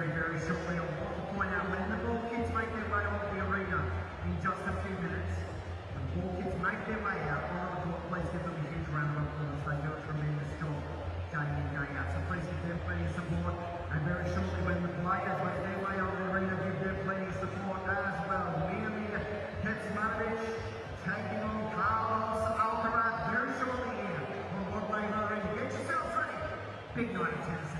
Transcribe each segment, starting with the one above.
very, very shortly. I want to point out when the ball kids make their way off the arena in just a few minutes. When ball kids make their way out on the court, please give them a huge round of applause. They do a tremendous job day in, day out. So please give them plenty of support. And very shortly when the players make their way on the arena, give them plenty of support as well. Kecmanovic taking on Alcaraz very shortly here on Rod Laver Arena. Get yourselves ready. Big night of tennis.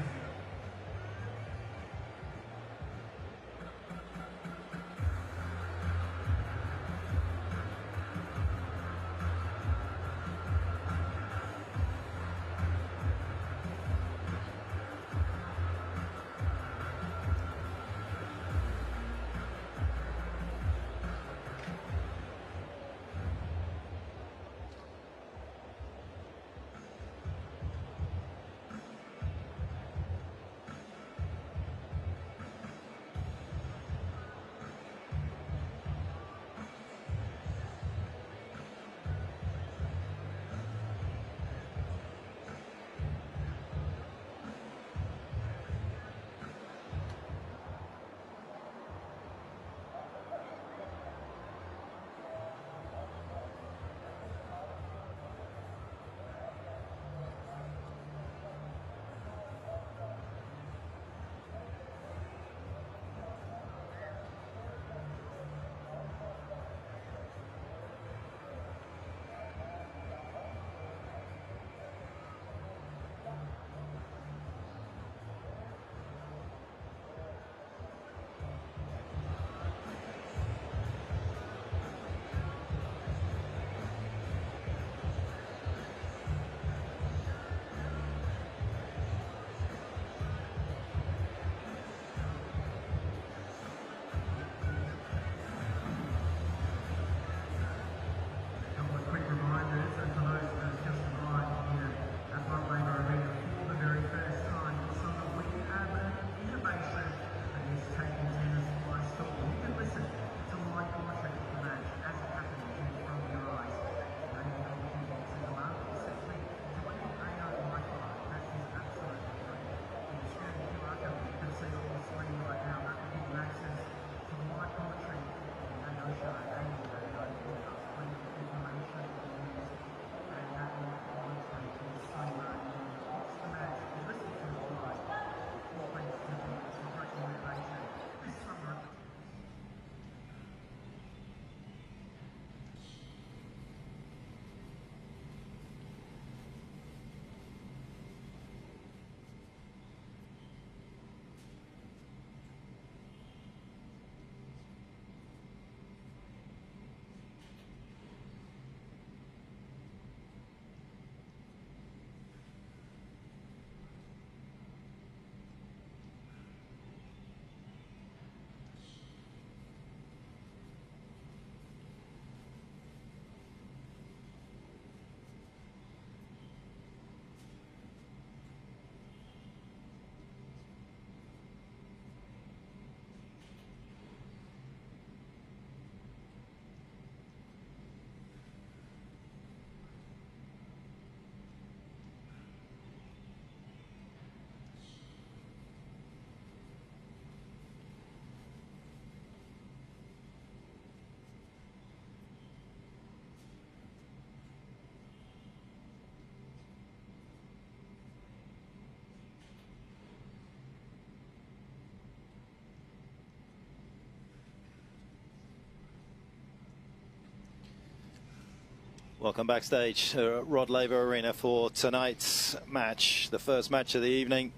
Welcome backstage to Rod Laver Arena for tonight's match, the first match of the evening.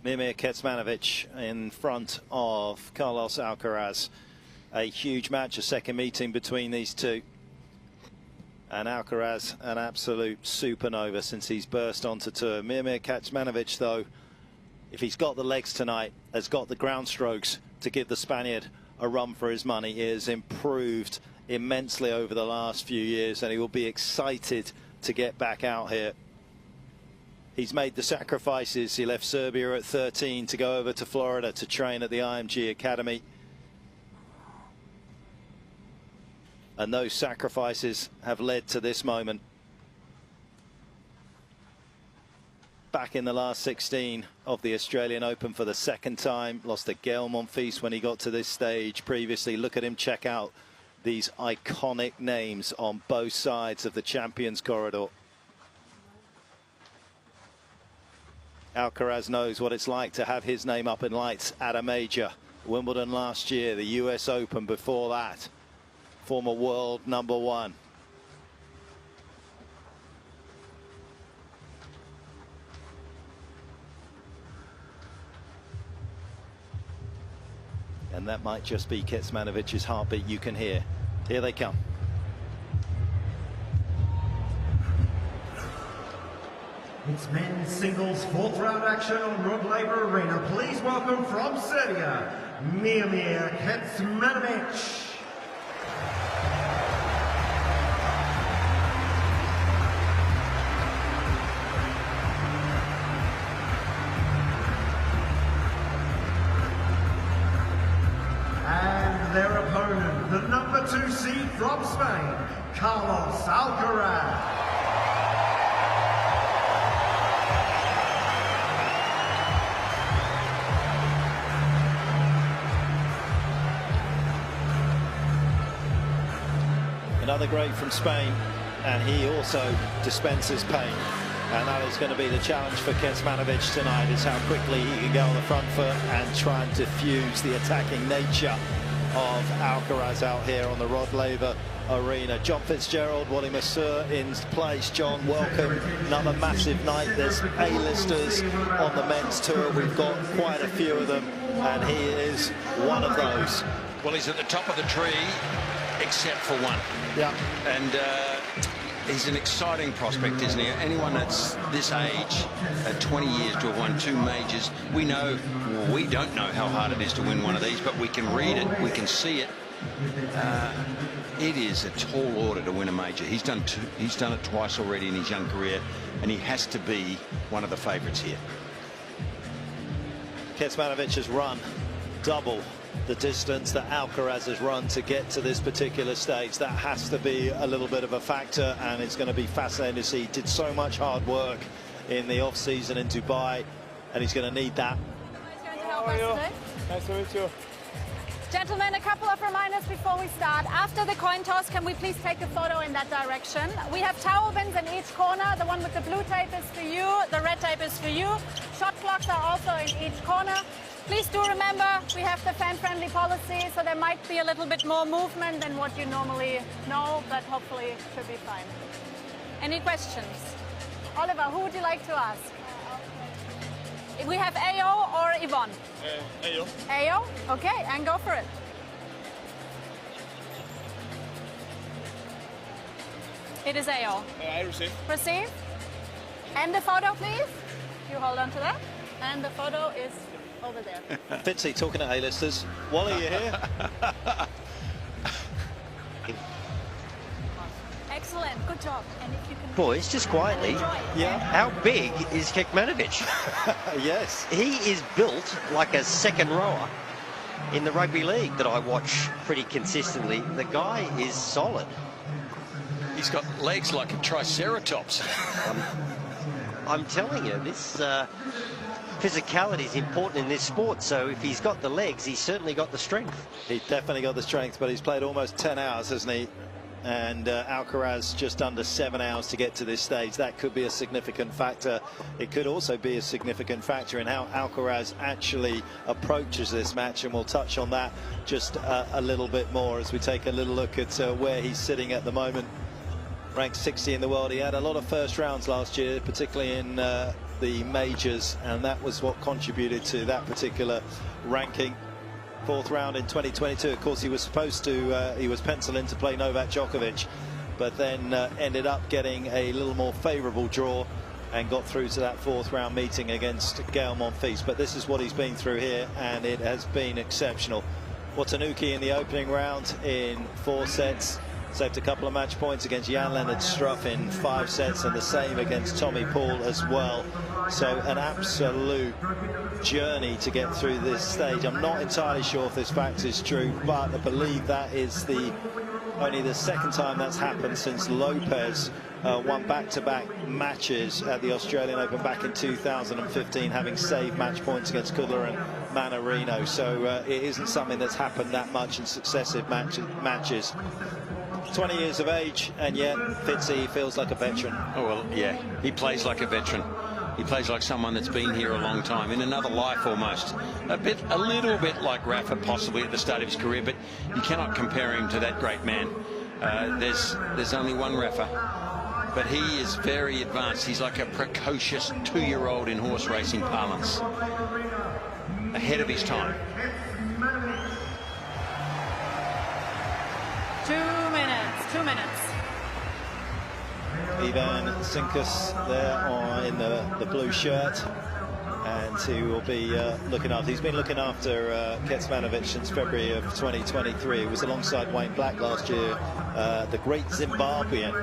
Kecmanovic in front of Carlos Alcaraz. A huge match, a second meeting between these two. And Alcaraz, an absolute supernova since he's burst onto tour. Kecmanovic, though, if he's got the legs tonight, has got the ground strokes to give the Spaniard a run for his money. He has improved immensely over the last few years, and he will be excited to get back out here. He's made the sacrifices. He left Serbia at 13 to go over to Florida to train at the IMG Academy. And those sacrifices have led to this moment. back in the last 16 of the Australian Open for the second time. Lost to Gael Monfils when he got to this stage previously. Look at him check out these iconic names on both sides of the Champions Corridor. Alcaraz knows what it's like to have his name up in lights at a major. Wimbledon last year, the US Open before that. Former world #1. And that might just be Kecmanovic's heartbeat you can hear. Here they come. It's men's singles 4th round action on Rod Laver Arena. Please welcome from Serbia, Mirmir Kecmanovic. And their opponent, the #2 seed from Spain, Carlos Alcaraz. Another great from Spain, and he also dispenses pain. And that is going to be the challenge for Kecmanovic tonight, is how quickly he can go on the front foot and try and diffuse the attacking nature of Alcaraz out here on the Rod Laver Arena. John Fitzgerald, Wally Masseur in place. John, welcome. Another massive night. There's A-listers on the men's tour. We've got quite a few of them, and he is one of those. Well, he's at the top of the tree, except for one. Yeah. And he's an exciting prospect, isn't he? Anyone that's this age, at 20 years to have won 2 majors, we know, well, we don't know how hard it is to win one of these, but we can read it, we can see it. It is a tall order to win a major. He's done it twice already in his young career, and he has to be one of the favourites here. Kecmanovic has run double the distance that Alcaraz has run to get to this particular stage. That has to be a little bit of a factor, and it's going to be fascinating to see. He did so much hard work in the off-season in Dubai, and he's going to need that. How are you? Nice to meet you. Gentlemen, a couple of reminders before we start. After the coin toss, can we please take a photo in that direction? We have towel bins in each corner. The one with the blue tape is for you, the red tape is for you. Shot clocks are also in each corner. Please do remember, we have the fan-friendly policy, so there might be a little bit more movement than what you normally know, but hopefully it should be fine. Any questions? Oliver, who would you like to ask? We have Ao or Yvonne? Ao. Ao? Okay, and go for it. It is Ao. I receive. Receive. And the photo, please. You hold on to that. And the photo is over there. Fitzy talking to A-listers. Wally, you here? Excellent, good job. And if you can... Boys, just quietly, how big is Kecmanovic? Yes. He is built like a second rower in the rugby league that I watch pretty consistently. The guy is solid. He's got legs like a triceratops. I'm telling you, this physicality is important in this sport, so if he's got the legs, he's certainly got the strength. He's definitely got the strength, but he's played almost 10 hours, hasn't he? And Alcaraz just under 7 hours to get to this stage. That could be a significant factor. It could also be a significant factor in how Alcaraz actually approaches this match, and we'll touch on that just a little bit more as we take a little look at where he's sitting at the moment. Ranked 60 in the world. He had a lot of first rounds last year, particularly in the majors, and that was what contributed to that particular ranking. 4th round in 2022. Of course, he was supposed to, he was penciled in to play Novak Djokovic, but then ended up getting a little more favourable draw and got through to that 4th round meeting against Gael Monfils. But this is what he's been through here, and it has been exceptional. Watanuki in the opening round in 4 sets. Saved a couple of match points against Jan-Lennard Struff in 5 sets, and the same against Tommy Paul as well. So an absolute journey to get through this stage. I'm not entirely sure if this fact is true, but I believe that is only the 2nd time that's happened since Lopez won back-to-back matches at the Australian Open back in 2015, having saved match points against Kudla and Mannarino. So it isn't something that's happened that much in successive matches. 20 years of age, and yet Fitzy feels like a veteran. Oh, well, yeah, he plays like a veteran. He plays like someone that's been here a long time, in another life almost. A little bit like Rafa possibly at the start of his career, but you cannot compare him to that great man. There's only one Rafa, but he is very advanced. He's like a precocious 2-year-old in horse racing parlance, ahead of his time. 2 minutes. Ivan Sinkus there in the blue shirt, and he will be looking after. He's been looking after Kecmanovic since February of 2023. He was alongside Wayne Black last year, the great Zimbabwean,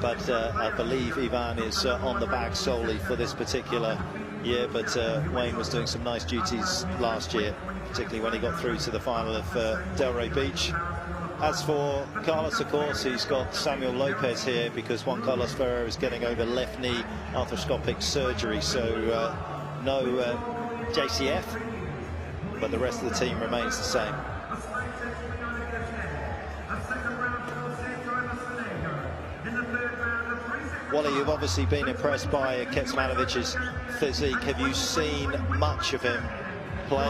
but I believe Ivan is on the bag solely for this particular year. But Wayne was doing some nice duties last year, particularly when he got through to the final of Delray Beach. As for Carlos, of course, he's got Samuel Lopez here because Juan Carlos Ferrer is getting over left knee arthroscopic surgery, so no JCF, but the rest of the team remains the same. Wally, you've obviously been impressed by Kecmanovic's physique. Have you seen much of him play?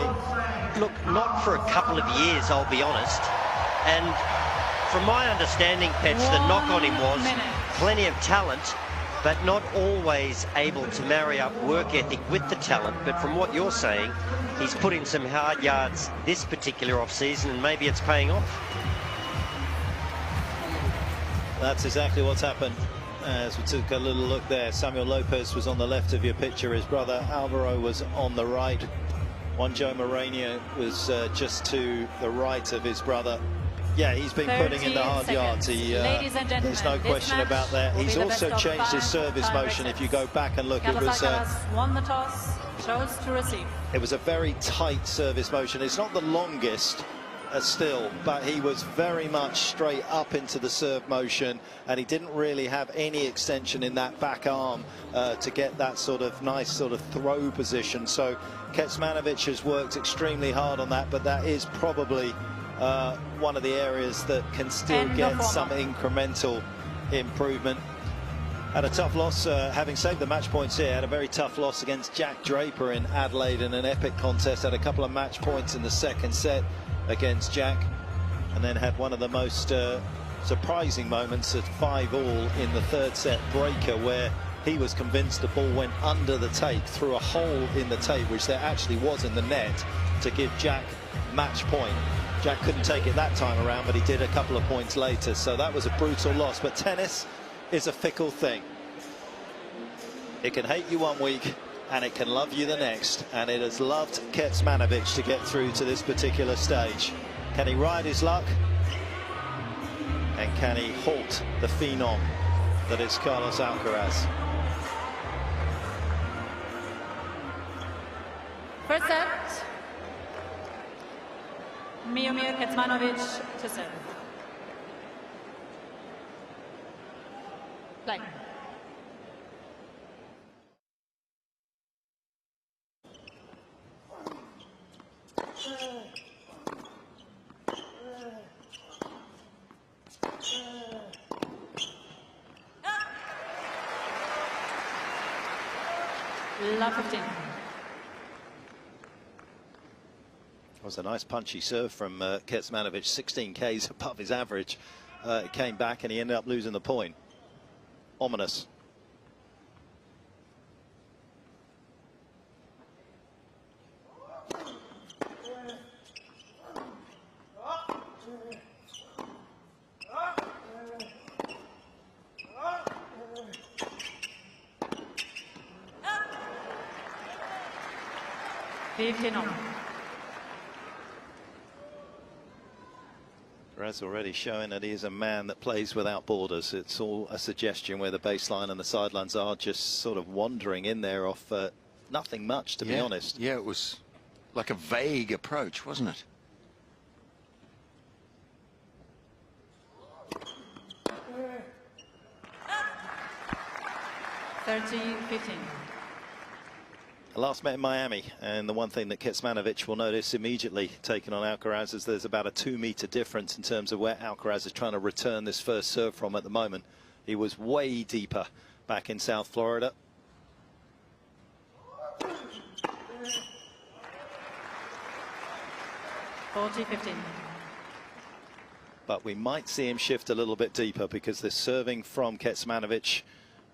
Look, not for a couple of years, I'll be honest. And from my understanding, Pets, the knock on him was plenty of talent, but not always able to marry up work ethic with the talent. But from what you're saying, he's put in some hard yards this particular off-season, and maybe it's paying off. That's exactly what's happened. As we took a little look there, Samuel Lopez was on the left of your picture. His brother Alvaro was on the right. Juanjo Moreno was just to the right of his brother. Yeah, he's been putting in the hard yards. There's no question about that. He's also changed his service motion. If you go back and look, Alcaraz won the toss, chose to receive. It was a very tight service motion. It's not the longest still, but he was very much straight up into the serve motion, and he didn't really have any extension in that back arm to get that sort of nice sort of throw position. So Kecmanovic has worked extremely hard on that, but that is probably one of the areas that can still get some incremental improvement. Had a tough loss, having saved the match points here, had a very tough loss against Jack Draper in Adelaide in an epic contest. Had a couple of match points in the second set against Jack, and then had one of the most surprising moments at 5-all in the third set breaker, where he was convinced the ball went under the tape through a hole in the tape, which there actually was in the net, to give Jack match point. Jack couldn't take it that time around, but he did a couple of points later, so that was a brutal loss. But tennis is a fickle thing. It can hate you one week and it can love you the next, and it has loved Kecmanovic to get through to this particular stage. Can he ride his luck, and can he halt the phenom that is Carlos Alcaraz? First set, Miomir Kecmanovic to serve. Play. Love 15. That was a nice punchy serve from Kecmanovic, 16 Ks above his average. It came back and he ended up losing the point. Ominous. Alcaraz already showing that he is a man that plays without borders. It's all a suggestion where the baseline and the sidelines are just sort of wandering in there off nothing much, to be honest. Yeah, it was like a vague approach, wasn't it? 30-15. Last met in Miami, and the one thing that Kecmanovic will notice immediately taking on Alcaraz is there's about a 2-meter difference in terms of where Alcaraz is trying to return this first serve from at the moment. He was way deeper back in South Florida. But we might see him shift a little bit deeper, because the serving from Kecmanovic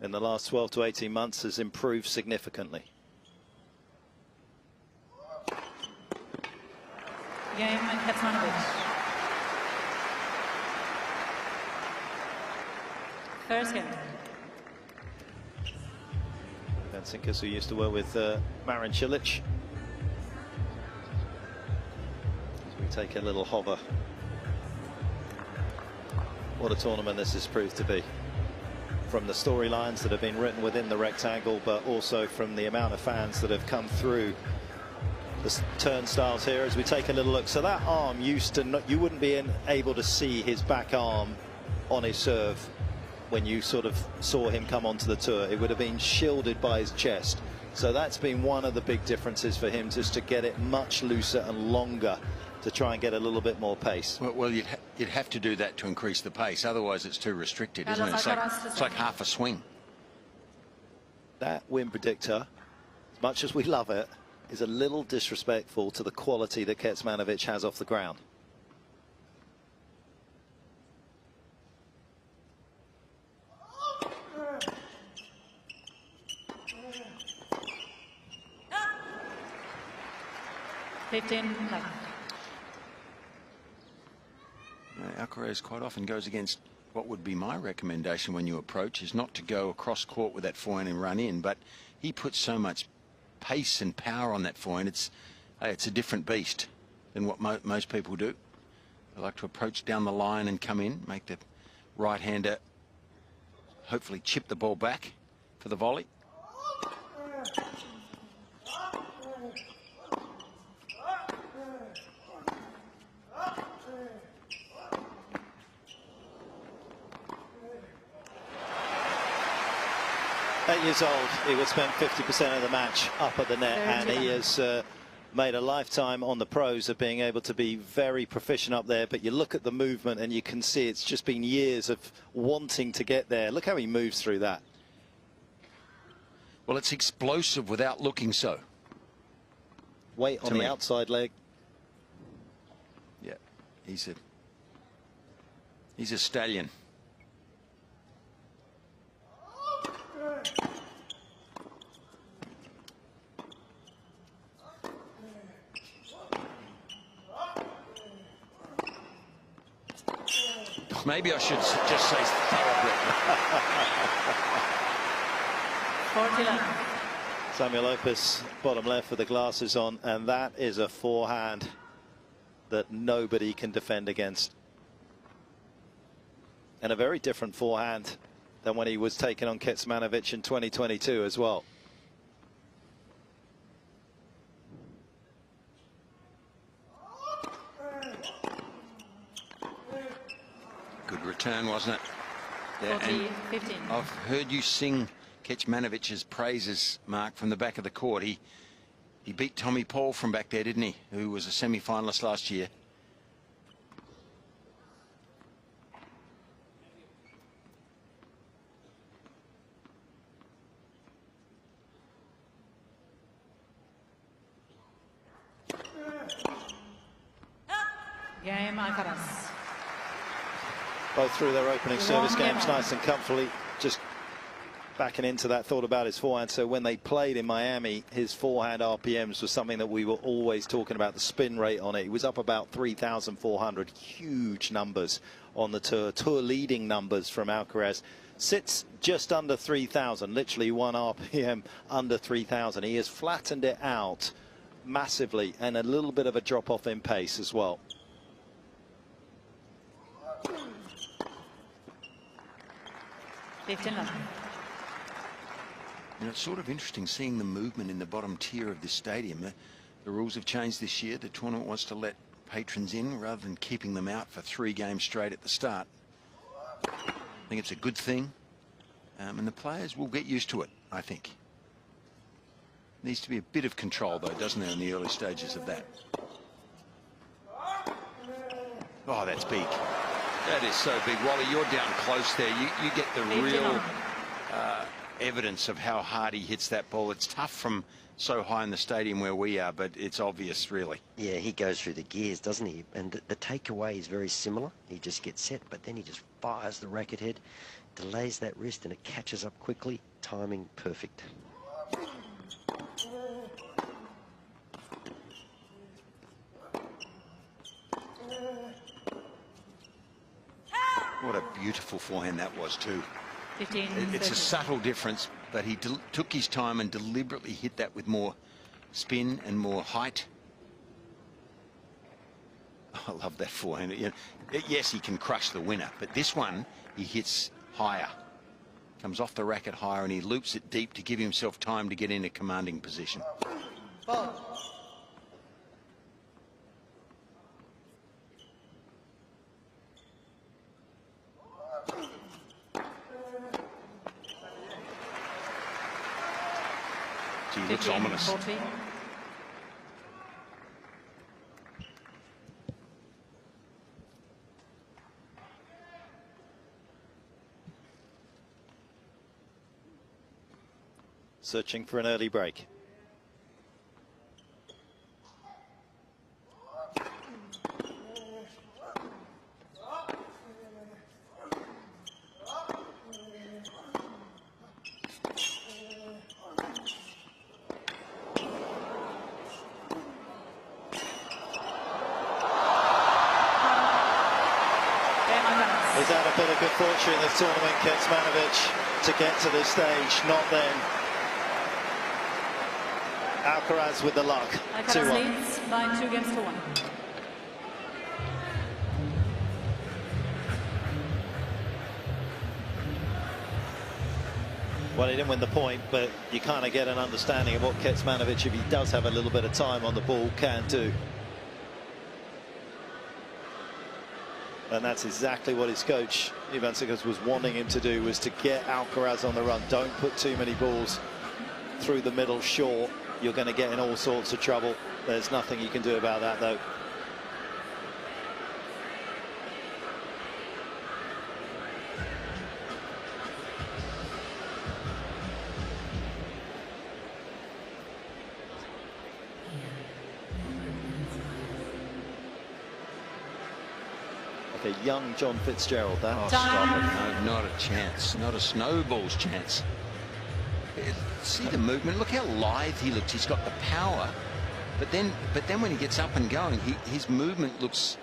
in the last 12 to 18 months has improved significantly. Game Kecmanovic. First game. Bensinkers, who used to work with Marin Cilic. As we take a little hover. What a tournament this has proved to be. From the storylines that have been written within the rectangle, but also from the amount of fans that have come through the turnstiles here as we take a little look. So that arm used to not, you wouldn't be able to see his back arm on his serve when you sort of saw him come onto the tour. It would have been shielded by his chest. So that's been one of the big differences for him, just to get it much looser and longer to try and get a little bit more pace. Well, you'd have to do that to increase the pace. Otherwise, it's too restricted, isn't it? It's like half a swing. That win predictor, as much as we love it, is a little disrespectful to the quality that Kecmanovic has off the ground. Alcaraz quite often goes against what would be my recommendation when you approach, is not to go across court with that forehand and run in, but he puts so much pace and power on that forehand. It's a different beast than what most people do. They like to approach down the line and come in, make the right-hander hopefully chip the ball back for the volley. At 8 years old, he would spend 50% of the match up at the net, and he has made a lifetime on the pros of being able to be very proficient up there. But you look at the movement and you can see it's just been years of wanting to get there. Look how he moves through that. Well, it's explosive without looking so. Weight on the outside leg. Yeah, he's a stallion. Maybe I should just say thoroughbred. Samuel Lopez, bottom left with the glasses on, and that is a forehand that nobody can defend against. And a very different forehand than when he was taking on Kecmanovic in 2022 as well. Good return, wasn't it? Yeah, 40-15. I've heard you sing Kecmanovic's praises, Mark, from the back of the court. He beat Tommy Paul from back there, didn't he? Who was a semi-finalist last year. Game Alcaraz. Both through their opening service games nice and comfortably, just backing into that thought about his forehand. So when they played in Miami, his forehand RPMs was something that we were always talking about, the spin rate on it. He was up about 3,400, huge numbers on the tour leading numbers from Alcaraz. Sits just under 3,000, literally 1 RPM under 3,000. He has flattened it out massively, and a little bit of a drop off in pace as well. You know, it's sort of interesting seeing the movement in the bottom tier of this stadium. The rules have changed this year. The tournament wants to let patrons in rather than keeping them out for 3 games straight at the start. I think it's a good thing, and the players will get used to it. I think. Needs to be a bit of control, though, doesn't there, in the early stages of that? Oh, that's big. That is so big. Wally, you're down close there. You get the real evidence of how hard he hits that ball. It's tough from so high in the stadium where we are, but it's obvious, really. Yeah, he goes through the gears, doesn't he? And the takeaway is very similar. He just gets set, but then he just fires the racket head, delays that wrist, and it catches up quickly. Timing perfect. What a beautiful forehand that was, too. 15 It's a subtle difference, but he took his time and deliberately hit that with more spin and more height. Oh, I love that forehand. You know, yes, he can crush the winner, but this one he hits higher. Comes off the racket higher and he loops it deep to give himself time to get in a commanding position. He looks ominous. 14. Searching for an early break. He's had a bit of good fortune in this tournament, Kecmanovic, to get to this stage. Not then. Alcaraz with the luck. 2-1. Leads by 2 games to 1. Well, he didn't win the point, but you kind of get an understanding of what Kecmanovic, if he does have a little bit of time on the ball, can do. And that's exactly what his coach, Ivan Sigas, was wanting him to do, was to get Alcaraz on the run. Don't put too many balls through the middle short. You're going to get in all sorts of trouble. There's nothing you can do about that, though. Like a young John Fitzgerald, that. Oh, stop it. No, not a chance. Not a snowball's chance. See the movement. Look how lithe he looks. He's got the power, but then when he gets up and going, his movement looks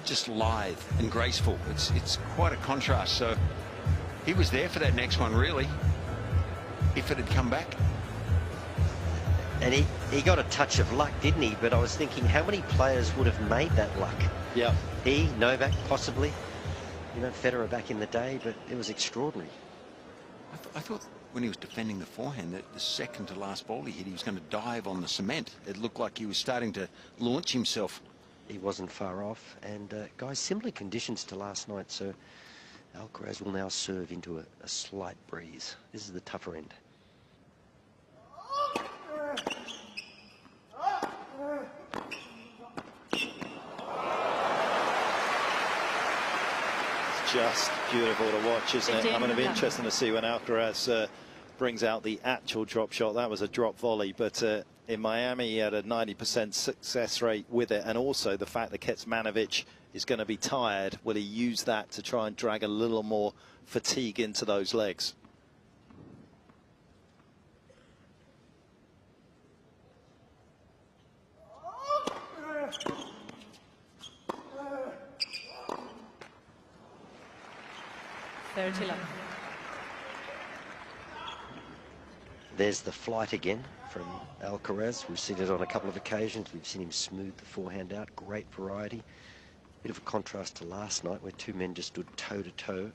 just lithe and graceful. It's quite a contrast. So he was there for that next one, really, if it had come back. And he got a touch of luck, didn't he? But I was thinking, how many players would have made that luck? Yeah. He, Novak, possibly. You know, Federer back in the day, but it was extraordinary. I thought when he was defending the forehand, that the second to last ball he hit, he was going to dive on the cement. It looked like he was starting to launch himself. He wasn't far off. And, guys, similar conditions to last night, so Alcaraz will now serve into a slight breeze. This is the tougher end. Just beautiful to watch, isn't it? I'm going to be interested to see when Alcaraz brings out the actual drop shot. That was a drop volley, but in Miami he had a 90% success rate with it, and also the fact that Kecmanovic is going to be tired. Will he use that to try and drag a little more fatigue into those legs? There's the flight again from Alcaraz. We've seen it on a couple of occasions. We've seen him smooth the forehand out. Great variety. Bit of a contrast to last night where two men just stood toe to toe.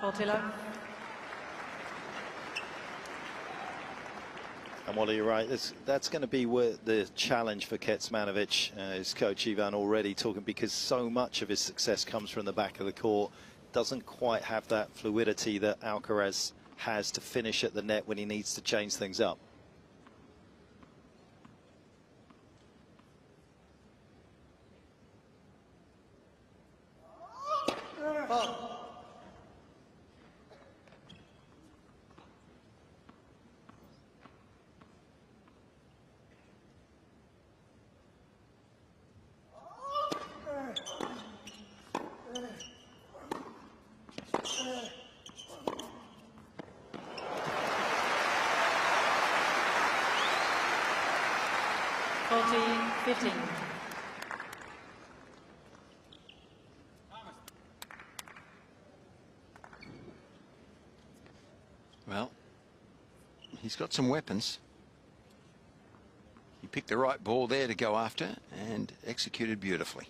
Portillo. And Wally, you're right. That's going to be where the challenge for Kecmanovic. His coach Ivan already talking, because so much of his success comes from the back of the court. Doesn't quite have that fluidity that Alcaraz has to finish at the net when he needs to change things up. Well, he's got some weapons. He picked the right ball there to go after and executed beautifully.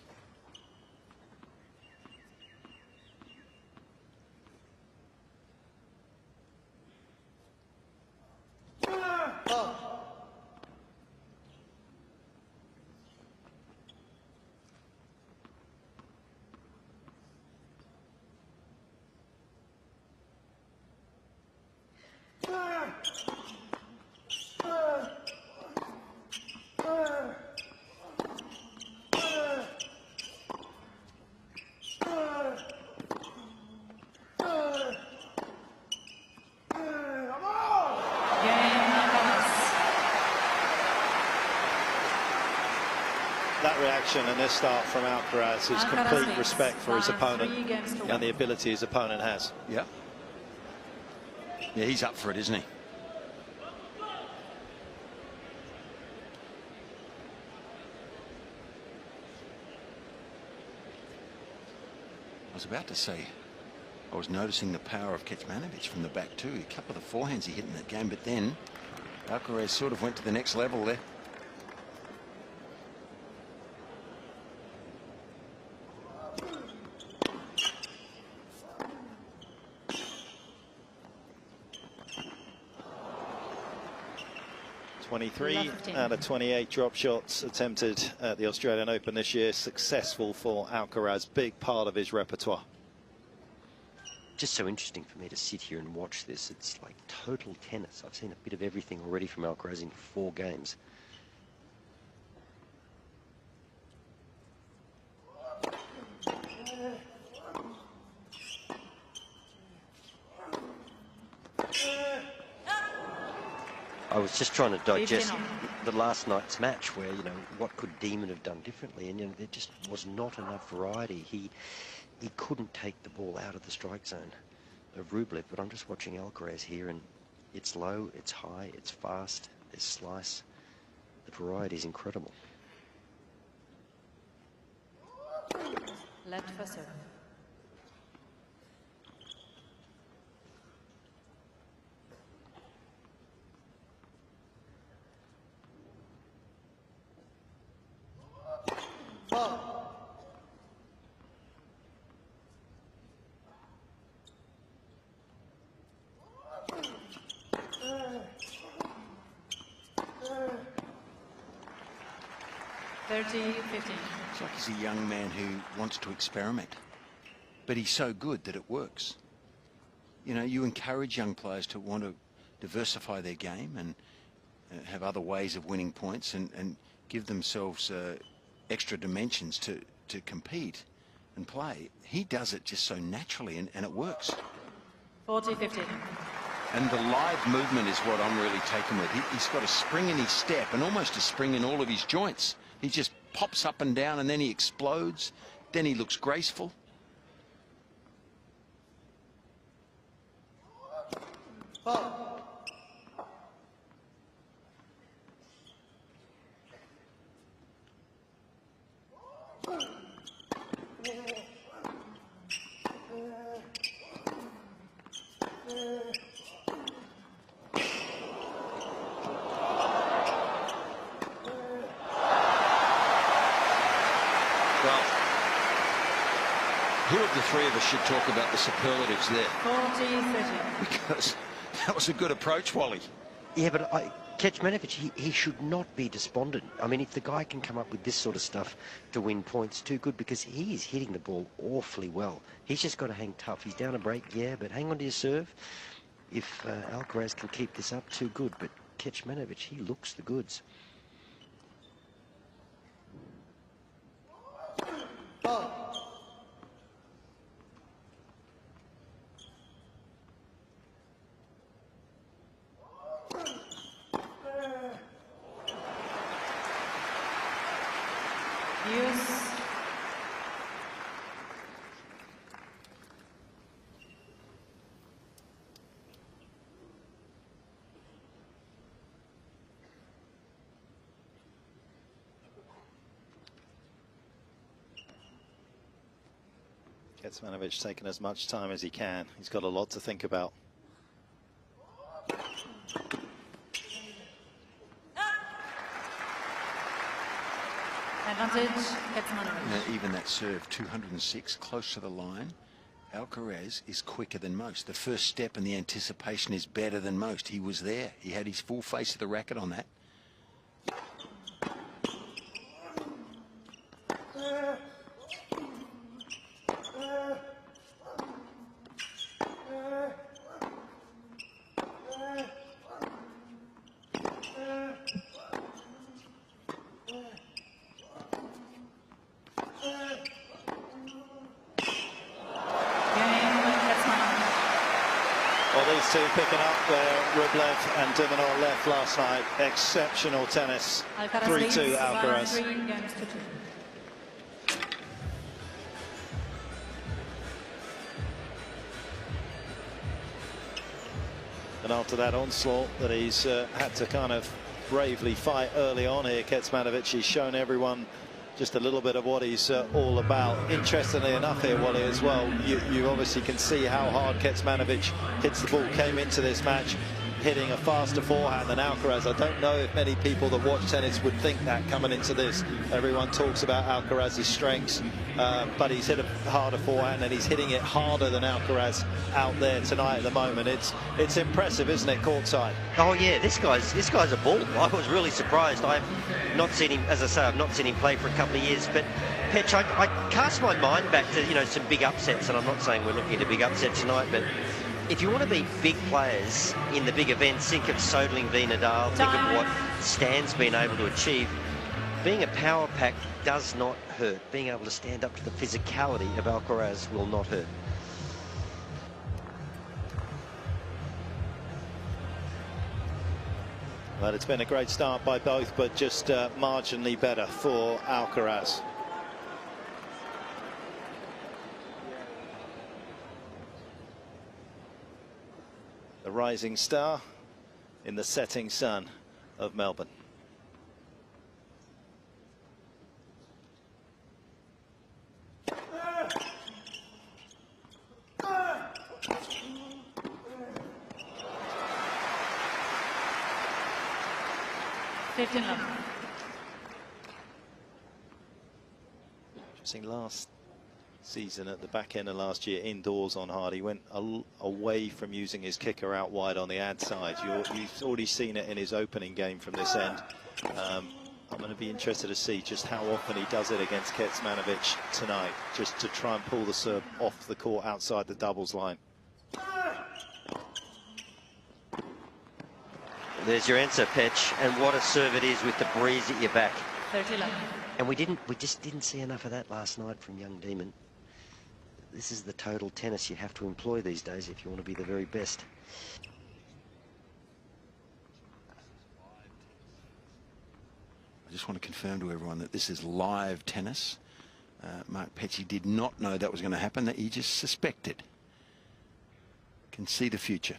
That reaction and this start from Alcaraz is complete respect for his opponent and the ability his opponent has. Yeah. Yeah, he's up for it, isn't he? I was about to say, I was noticing the power of Kecmanovic from the back too. A couple of the forehands he hit in that game, but then Alcaraz sort of went to the next level there. Out of 28 drop shots attempted at the Australian Open this year. Successful for Alcaraz. Big part of his repertoire. Just so interesting for me to sit here and watch this. It's like total tennis. I've seen a bit of everything already from Alcaraz in 4 games. I was just trying to digest the last night's match where, you know, what could Demon have done differently? And, you know, there just was not enough variety. He couldn't take the ball out of the strike zone of Rublev, but I'm just watching Alcaraz here, and it's low, it's high, it's fast, there's slice. The variety is incredible. Left for serve. It's like he's a young man who wants to experiment, but he's so good that it works. You know, you encourage young players to want to diversify their game and have other ways of winning points and give themselves extra dimensions to compete and play. He does it just so naturally, and it works. 40-15. And the live movement is what I'm really taken with. He's got a spring in his step and almost a spring in all of his joints. He just pops up and down, and then he explodes. Then he looks graceful. Who of the three of us should talk about the superlatives there? 40-30. Because that was a good approach, Wally. Yeah, but Kecmanovic, he should not be despondent. I mean, if the guy can come up with this sort of stuff to win points, too good, because he is hitting the ball awfully well. He's just got to hang tough. He's down a break, yeah, but hang on to your serve. If Alcaraz can keep this up, too good. But Kecmanovic, he looks the goods. Yes. Kecmanovic taking as much time as he can. He's got a lot to think about. Advantage, Kecmanovic. Now, even that serve, 206, close to the line. Alcaraz is quicker than most. The first step and the anticipation is better than most. He was there. He had his full face of the racket on that. Well, these two picking up where Rublev and Dimonor left last night. Exceptional tennis. 3-2 Alcaraz. And after that onslaught that he's had to kind of bravely fight early on here, Kecmanovic, he's shown everyone just a little bit of what he's all about. Interestingly enough here, Wally, as well, you obviously can see how hard Kecmanovic hits the ball. Came into this match hitting a faster forehand than Alcaraz. I don't know if many people that watch tennis would think that coming into this. Everyone talks about Alcaraz's strengths, but he's hit a harder forehand and he's hitting it harder than Alcaraz out there tonight at the moment. It's impressive, isn't it, courtside? Oh yeah, this guy's a ball. I was really surprised. I've not seen him, as I say, I've not seen him play for a couple of years. But Petch, I cast my mind back to some big upsets, and I'm not saying we're looking at a big upset tonight, but if you want to beat big players in the big events, think of Soderling v Nadal, think of what Stan's been able to achieve. Being a power pack does not hurt. Being able to stand up to the physicality of Alcaraz will not hurt. Well, it's been a great start by both, but just marginally better for Alcaraz. The rising star in the setting sun of Melbourne. Interesting, last season at the back end of last year indoors on hard, he went away from using his kicker out wide on the ad side. You've already seen it in his opening game from this end. I'm going to be interested to see just how often he does it against Kecmanovic tonight, just to try and pull the serve off the court outside the doubles line. There's your answer, Petch, and what a serve it is with the breeze at your back. 30-11. And we just didn't see enough of that last night from young Demon. This is the total tennis you have to employ these days if you want to be the very best. I just want to confirm to everyone that this is live tennis. Mark Petchey did not know that was going to happen, that he just suspected. Can see the future.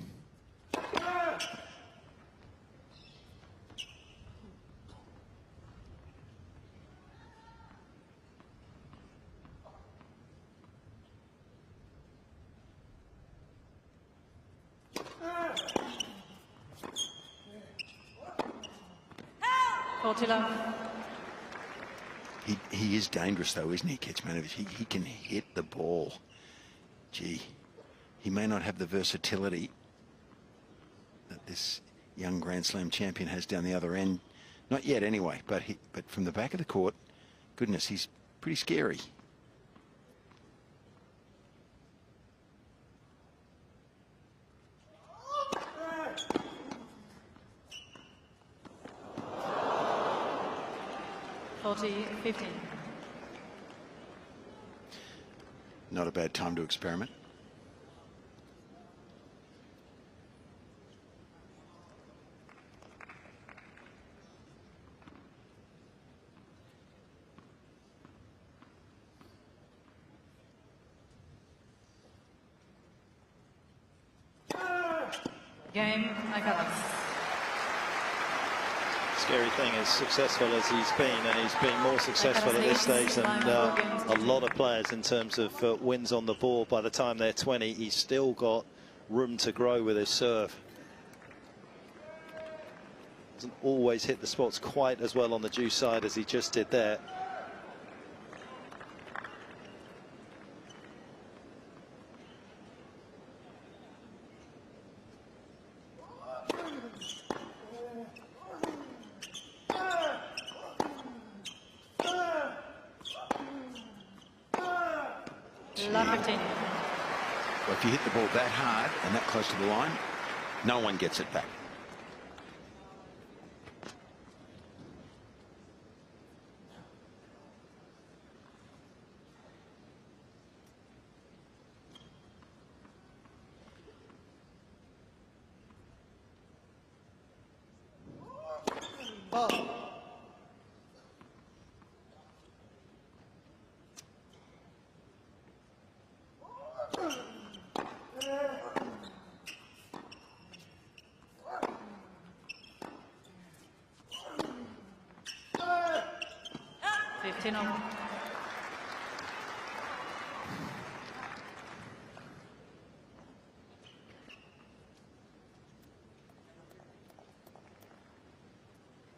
He is dangerous though, isn't he, Kecmanovic? He can hit the the ball. Gee, he may not have the versatility that this young Grand Slam champion has down the other end. Not yet anyway, but from the back of the court, goodness, he's pretty scary. Not a bad time to experiment. Game, Alcaraz. Scary thing, as successful as he's been, and he's been more successful at this stage than a lot of players in terms of wins on the board. By the time they're 20, he's still got room to grow with his serve. Doesn't always hit the spots quite as well on the due side as he just did there. Well, if you hit the ball that hard and that close to the line, no one gets it back.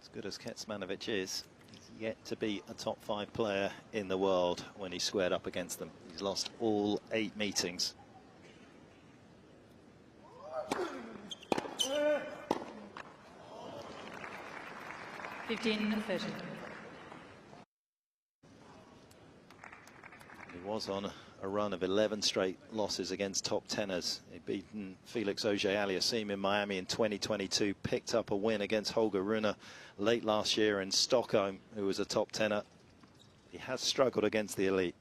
As good as Kecmanovic is, he's yet to be a top 5 player in the world when he's squared up against them. He's lost all 8 meetings. He was on a run of 11 straight losses against top tenors. He'd beaten Felix Auger-Aliassime in Miami in 2022, picked up a win against Holger Rune late last year in Stockholm, who was a top tenor. He has struggled against the elite.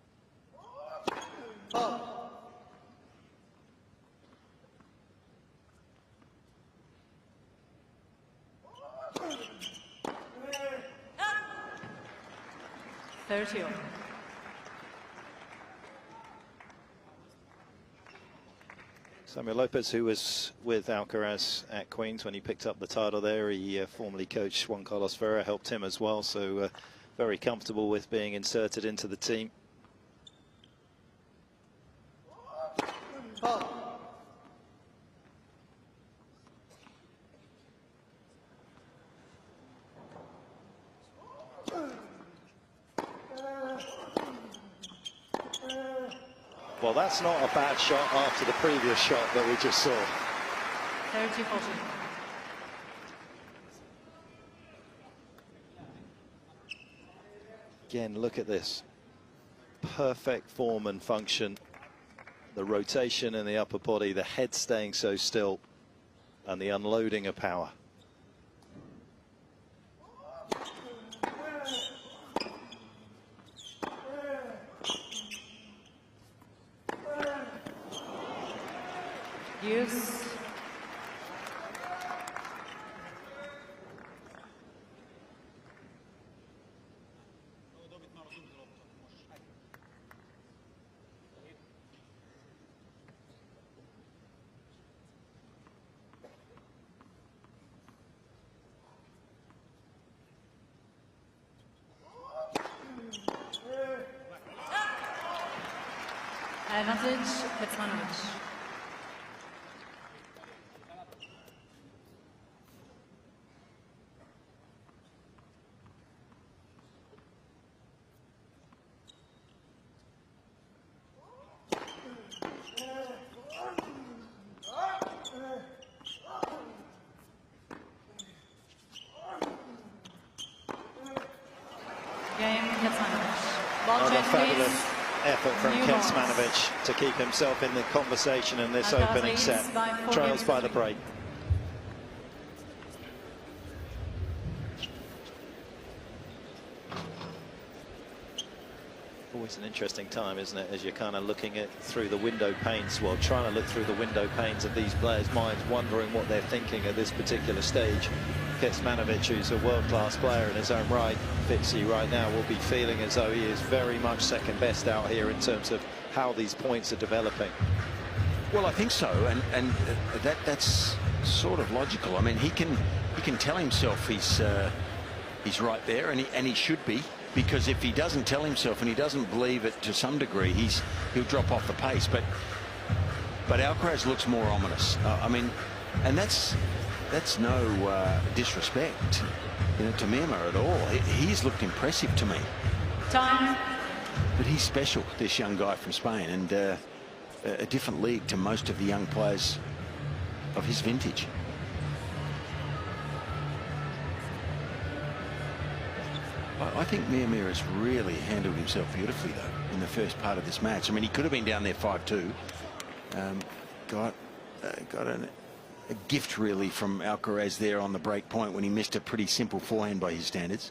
Samuel Lopez, who was with Alcaraz at Queen's when he picked up the title there, he formerly coached Juan Carlos Ferrer, helped him as well, so very comfortable with being inserted into the team. Well, that's not a bad shot after the previous shot that we just saw. 30-40. Again, look at this. Perfect form and function. The rotation in the upper body, the head staying so still, and the unloading of power. Use. Advantage, Kecmanovic. Another fabulous effort from Kecmanovic to keep himself in the conversation in this opening set. Trails by the break. Always an interesting time, isn't it, as you're kind of looking at through the window panes, well, trying to look through the window panes of these players' minds, wondering what they're thinking at this particular stage. Kecmanovic, who's a world-class player in his own right, Fitzy right now will be feeling as though he is very much second best out here in terms of how these points are developing. Well, I think so, and that's sort of logical. I mean, he can tell himself he's right there, and he should be. Because if he doesn't tell himself and he doesn't believe it to some degree, he'll drop off the pace. But Alcaraz looks more ominous. I mean, and that's no disrespect, to Mima at all. He's looked impressive to me. Time. But he's special, this young guy from Spain, and a different league to most of the young players of his vintage. I think Mir has really handled himself beautifully, though, in the first part of this match. I mean, he could have been down there 5-2. Got a gift, really, from Alcaraz there on the break point when he missed a pretty simple forehand by his standards.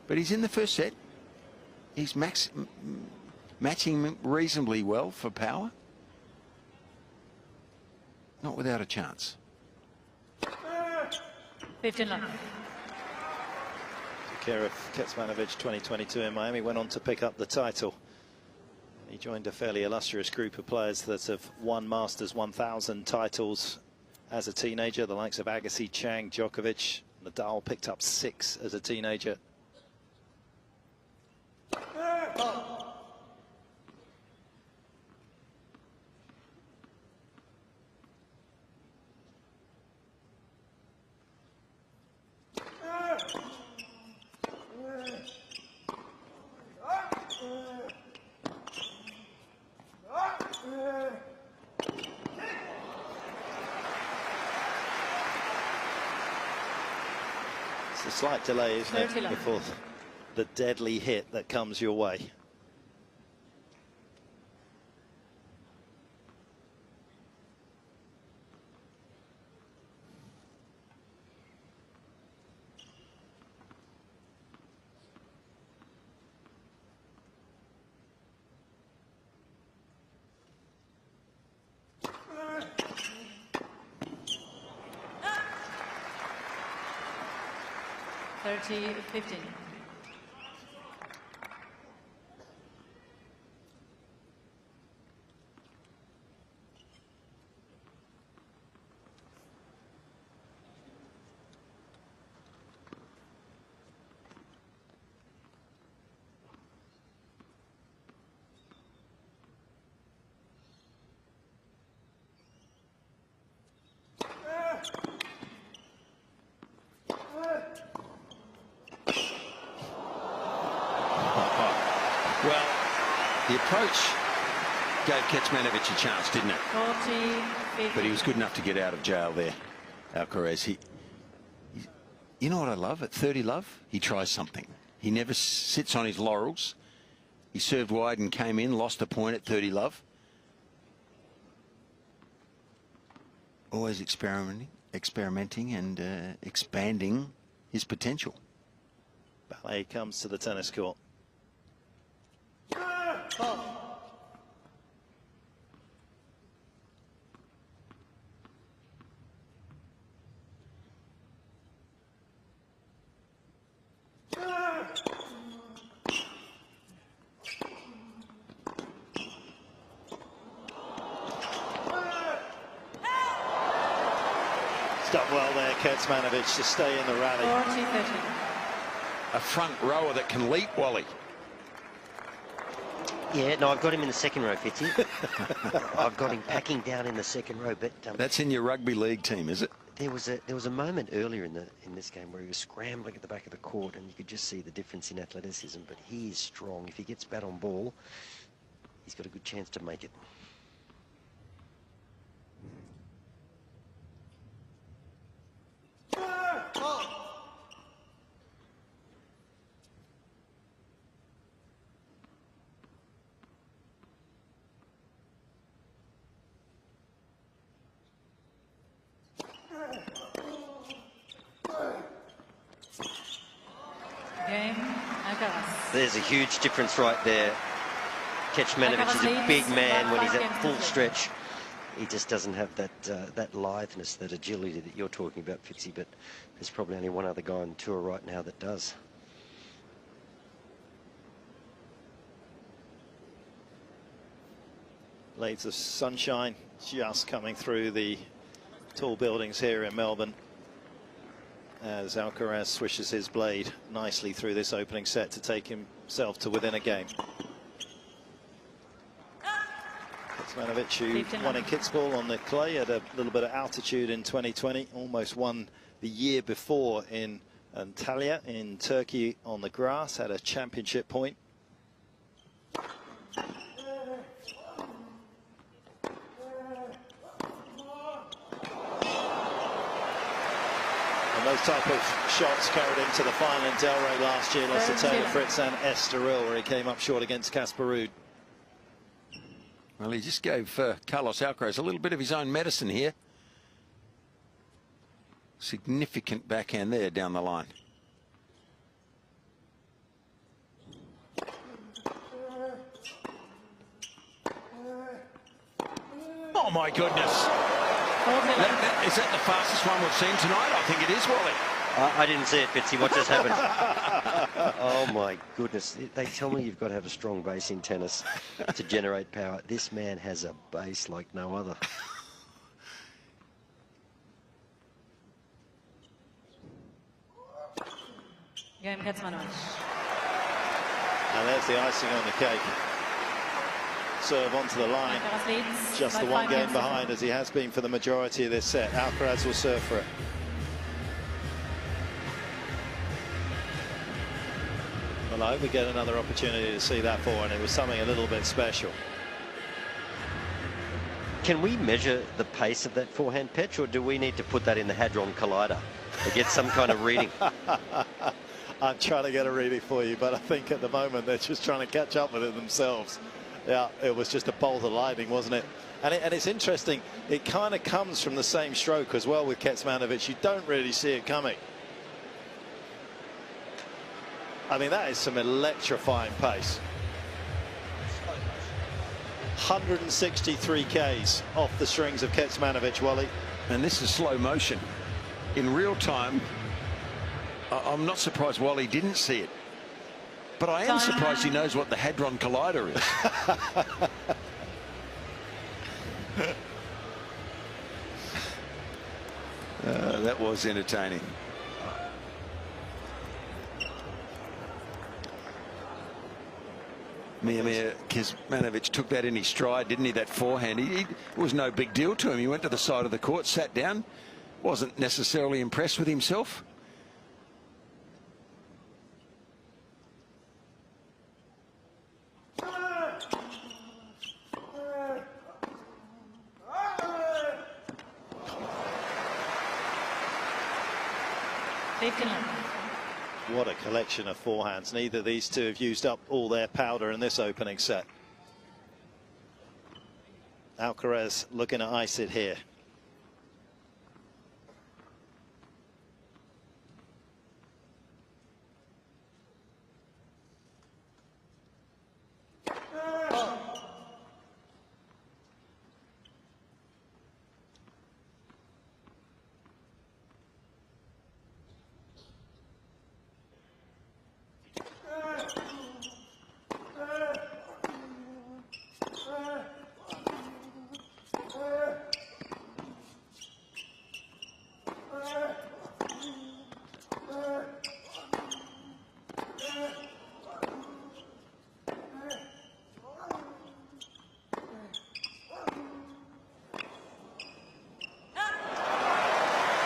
But he's in the first set. He's matching reasonably well for power. Not without a chance. 15 love. Care of Kecmanovic 2022 in Miami, went on to pick up the title. He joined a fairly illustrious group of players that have won Masters 1000 titles as a teenager, the likes of Agassi, Chang, Djokovic. Nadal picked up 6 as a teenager. It's a slight delay, isn't it, before the deadly hit that comes your way. Thirty 15. Well, the approach gave Kecmanovic a chance, didn't it? 40, but he was good enough to get out of jail there, Alcaraz. You know what I love? At 30 love, he tries something. He never sits on his laurels. He served wide and came in, lost a point at 30 love. Always experimenting and expanding his potential. Ballet comes to the tennis court. Done well there, Kecmanovic, to stay in the rally. 40-30. A front rower that can leap, Wally. Yeah, no, I've got him in the second row, Fitzy. I've got him packing down in the second row, but that's in your rugby league team, is it? There was a moment earlier in this game where he was scrambling at the back of the court, and you could just see the difference in athleticism. But he is strong. If he gets bat on ball, he's got a good chance to make it. Game, Alcaraz. There's a huge difference right there. Kecmanovic is a big man when he's at full stretch. He just doesn't have that litheness, that agility that you're talking about, Fitzy, but there's probably only one other guy on tour right now that does. Blades of sunshine just coming through the tall buildings here in Melbourne as Alcaraz swishes his blade nicely through this opening set to take himself to within a game. Kecmanovic, who won in Kitzbühel on the clay at a little bit of altitude in 2020, almost won the year before in Antalya in Turkey on the grass, had a championship point. And those type of shots carried into the final in Delray last year, lost to Taylor Fritz and Estoril, where he came up short against Casper Ruud. Well, he just gave Carlos Alcaraz a little bit of his own medicine here. Significant backhand there down the line. Oh, my goodness. Is that the fastest one we've seen tonight? I think it is, Wally. I didn't see it, Fitzy. What just happened? Oh, my goodness. They tell me you've got to have a strong base in tennis to generate power. This man has a base like no other. Game, Kecmanovic. And there's the icing on the cake. Serve onto the line. Just the one game behind, as he has been for the majority of this set. Alcaraz will serve for it. Well, I hope we get another opportunity to see that forehand. It was something a little bit special. Can we measure the pace of that forehand pitch, or do we need to put that in the Hadron Collider to get some kind of reading? I'm trying to get a reading for you, but I think at the moment they're just trying to catch up with it themselves. Yeah, it was just a bolt of lightning, wasn't it? And it's interesting, it kind of comes from the same stroke as well with Kecmanovic. You don't really see it coming. I mean, that is some electrifying pace. 163 Ks off the strings of Kecmanovic, Wally. And this is slow motion. In real time, I'm not surprised Wally didn't see it. But I am surprised he knows what the Hadron Collider is. That was entertaining. Kecmanovic took that in his stride, didn't he? That forehand. It was no big deal to him. He went to the side of the court, sat down, wasn't necessarily impressed with himself. What a collection of forehands. Neither of these two have used up all their powder in this opening set. Alcaraz looking to ice it here.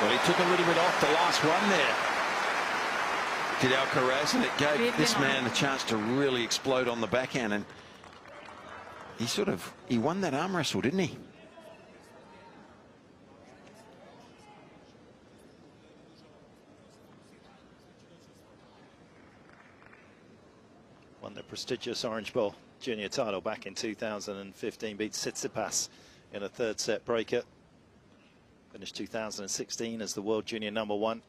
Well, he took a little bit off the last one there, did Alcaraz, and it gave this man a chance to really explode on the backhand, and he won that arm wrestle, didn't he? Won the prestigious Orange Bowl junior title back in 2015, beat Tsitsipas in a third set breaker. Finished 2016 as the world junior #1.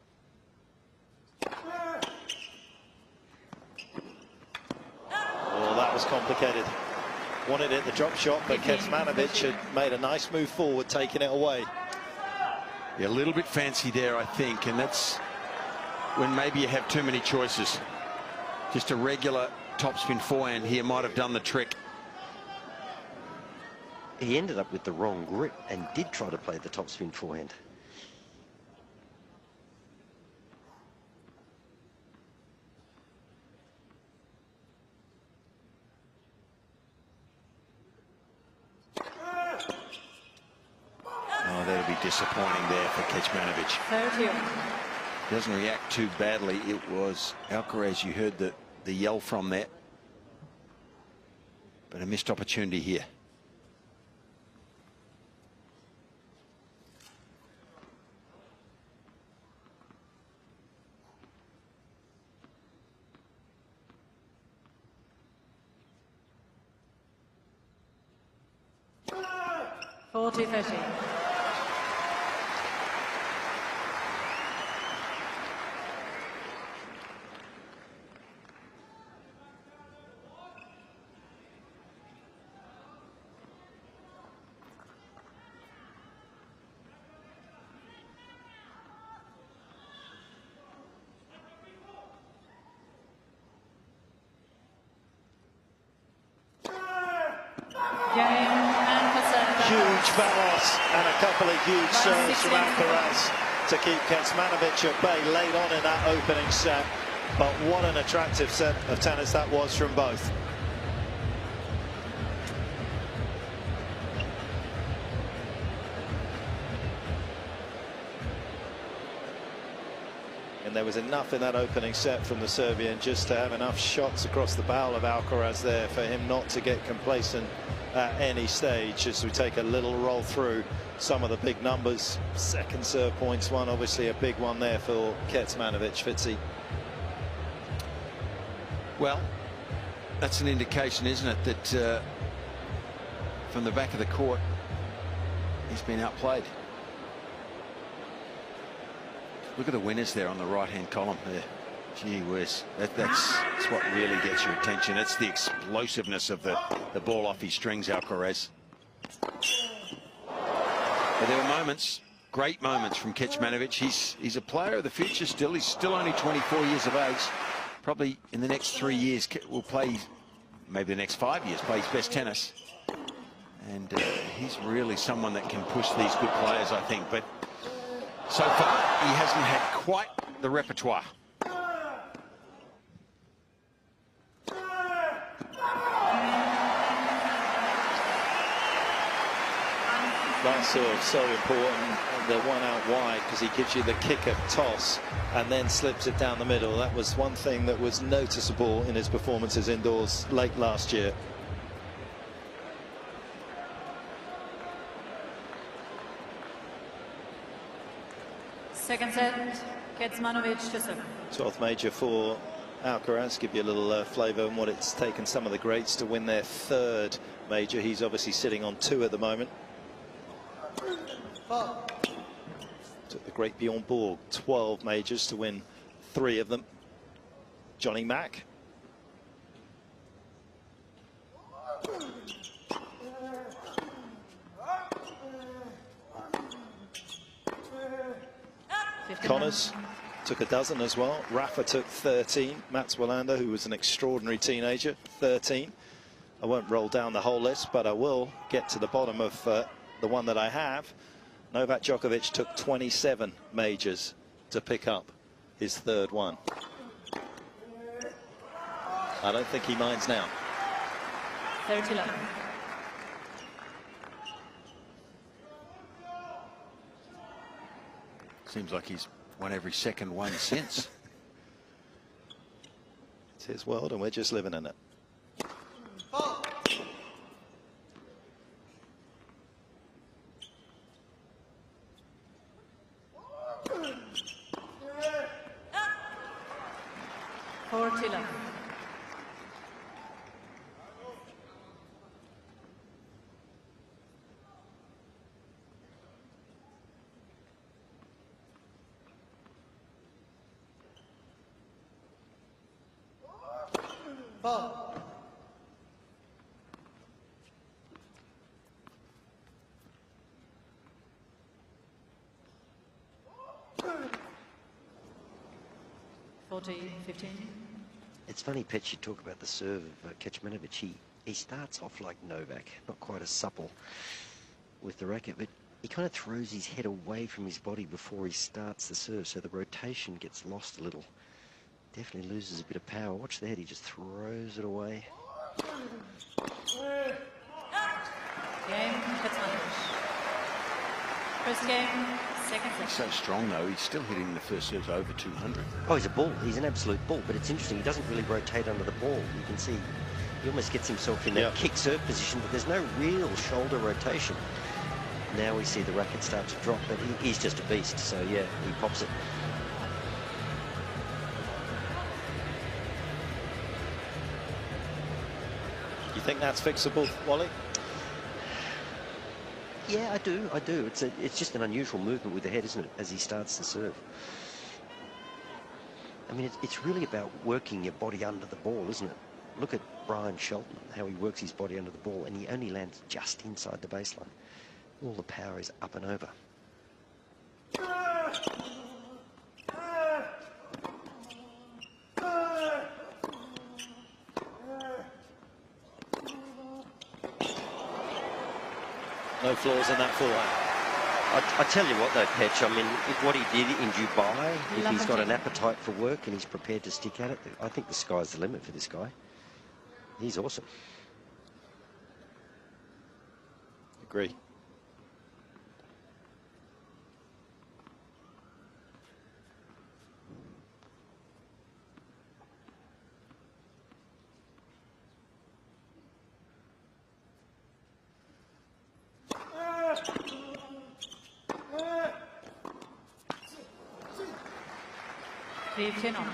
was complicated. Wanted it the drop shot, but Kecmanovic had made a nice move forward, taking it away. Yeah, a little bit fancy there, I think, and that's when maybe you have too many choices. Just a regular topspin forehand here might have done the trick. He ended up with the wrong grip and did try to play the topspin forehand. Oh, that'll be disappointing there for Kecmanovic. 30. Doesn't react too badly. It was Alcaraz, you heard the yell from there. But a missed opportunity here. $40-30. Huge balance and a couple of huge serves from Alcaraz to keep Kecmanovic at bay late on in that opening set. But what an attractive set of tennis that was from both. And there was enough in that opening set from the Serbian just to have enough shots across the bow of Alcaraz there for him not to get complacent at any stage as we take a little roll through some of the big numbers. Second serve points one, obviously a big one there for Kecmanovic. Fitzy. Well, that's an indication, isn't it, that from the back of the court he's been outplayed. Look at the winners there on the right-hand column there. Gee whiz, that's what really gets your attention. It's the explosiveness of the ball off his strings, Alcaraz. But there were moments, great moments from Kecmanovic. He's a player of the future still. He's still only 24 years of age. Probably in the next 3 years will play, maybe the next 5 years, play his best tennis. And he's really someone that can push these good players, I think. But so far, he hasn't had quite the repertoire. Last serve so important, the one out wide, because he gives you the kick at toss and then slips it down the middle. That was one thing that was noticeable in his performances indoors late last year. Second set, Kecmanovic to serve. 12th major for Alcaraz. Give you a little flavour on what it's taken some of the greats to win their third major. He's obviously sitting on 2 at the moment. Took the great Bjorn Borg 12 majors to win 3 of them. Johnny Mack. Connors took a dozen as well. Rafa took 13. Mats Wilander, who was an extraordinary teenager, 13. I won't roll down the whole list, but I will get to the bottom of the one that I have. Novak Djokovic took 27 majors to pick up his third one. I don't think he minds now. 30-11. Seems like he's won every second one since. It's his world and we're just living in it. 40-15. It's funny, Pet, you talk about the serve of Kecmanovic. He starts off like Novak, not quite as supple with the racket, but he kind of throws his head away from his body before he starts the serve, so the rotation gets lost a little. Definitely loses a bit of power. Watch the head, he just throws it away. Game, Kecmanovic. First game, second set. He's so strong, though. He's still hitting the first serve over 200. Oh, he's a bull. He's an absolute bull. But it's interesting. He doesn't really rotate under the ball. You can see he almost gets himself in that kick serve position, but there's no real shoulder rotation. Now we see the racket start to drop, but he's just a beast. So, yeah, he pops it. You think that's fixable, Wally? Yeah, I do. It's just an unusual movement with the head, isn't it, as he starts to serve. I mean, it's really about working your body under the ball, isn't it? Look at Brian Shelton, how he works his body under the ball, and he only lands just inside the baseline. All the power is up and over. No flaws in that forehand. I tell you what, though, Petch, I mean, if what he did in Dubai, if he's got an appetite for work and he's prepared to stick at it, I think the sky's the limit for this guy. He's awesome. Agree. Kecmanovic.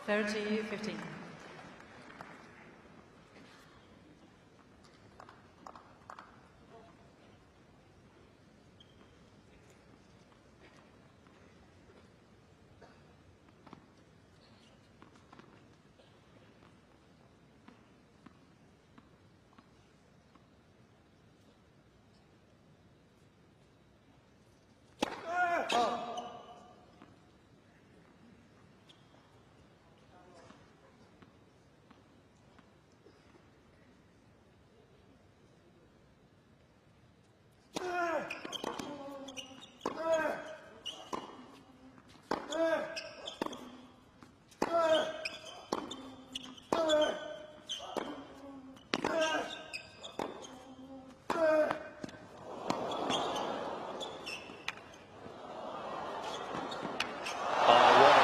Thirty 15.